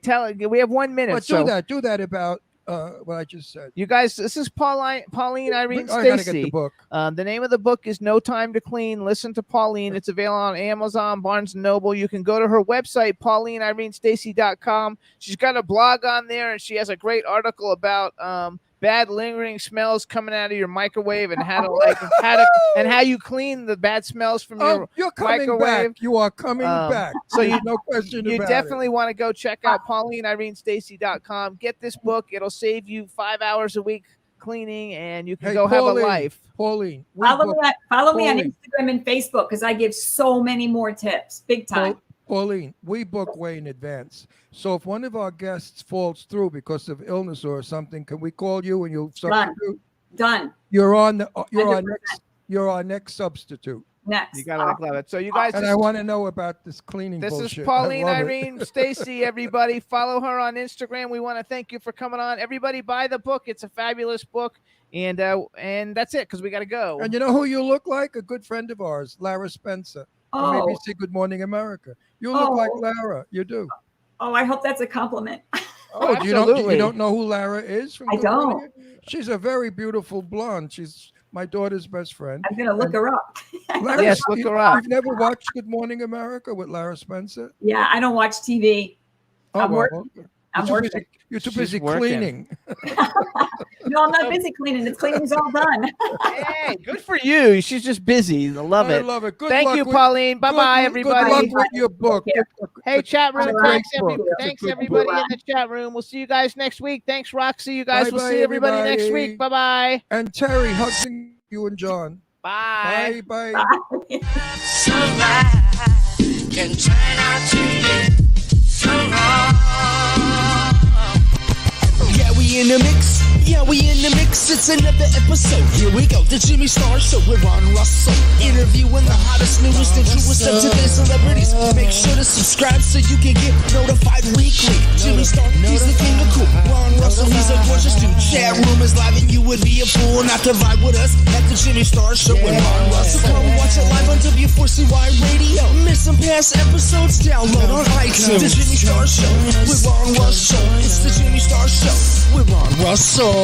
we have 1 minute. But so do that about what I just said. you guys, this is Pauline Irene I gotta get Stacy. the book. The name of the book is No Time to Clean. Listen to Pauline. It's available on Amazon, Barnes & Noble. You can go to her website, PaulineIreneStacy.com. She's got a blog on there, and she has a great article about bad lingering smells coming out of your microwave and how to how you clean the bad smells from your You're coming microwave. back. You are coming back. So There's you no question You about definitely want to go check out PaulineIreneStacy.com. Get this book. It'll save you 5 hours a week cleaning, and you can Hey, go have a Pauline, life. Pauline, follow me on Pauline. Instagram and Facebook because I give so many more tips, big time. Pauline, we book way in advance. So if one of our guests falls through because of illness or something, can we call you and you'll substitute? Done. You're our 100%. next substitute. Next. You gotta love it. So you guys, And I want to know about this cleaning this bullshit. is I Pauline love it. Irene Stacy. Everybody, follow her on Instagram. We want to thank you for coming on. Everybody, buy the book. It's a fabulous book, and that's it because we got to go. And you know who you look like? A good friend of ours, Lara Spencer. Oh. Maybe see Good Morning America. You look like Oh. Lara. You do. Oh, I hope that's a compliment. Oh, you absolutely. don't know who Lara is? From I Good Morning? don't. She's a very beautiful blonde. She's my daughter's best friend. I'm gonna look her up. Lara, Yes, look her up. You've never watched Good Morning America with Lara Spencer? Yeah, I don't watch TV. Oh, I'm well, working. I'm you're too working. busy, you're too She's busy working. cleaning. No, I'm not busy cleaning. The cleaning's all done. Hey, good for you. She's just busy. I love I it. love it. Good Thank luck you, with- Pauline. Bye bye, Good everybody. luck with your book. Thank you. Good luck. Hey, chat room. It's a great Thanks, book. It's a thanks good everybody book. in the chat room. We'll see you guys next week. Thanks, Roxy. You guys will Bye-bye, see everybody next everybody. week. Bye bye. And Terry, hugging you and John. Bye. Bye. Bye. Can turn out to be so wrong. Yeah, we in the mix. Yeah, we in the mix. It's another episode. Here we go. The Jimmy Star Show with Ron Russell. Interviewing the hottest, newest, and truest of today's celebrities. Make sure to subscribe so you can get notified weekly. Jimmy Star, he's the king of cool. Ron Russell, he's a gorgeous dude. Chat room is live and you would be a fool not to vibe with us at the Jimmy Star Show with Ron Russell. Come watch it live on W4CY Radio. Miss some past episodes? Download on iTunes. The Jimmy Star Show with Ron Russell. It's the Jimmy Star Show with Ron Russell.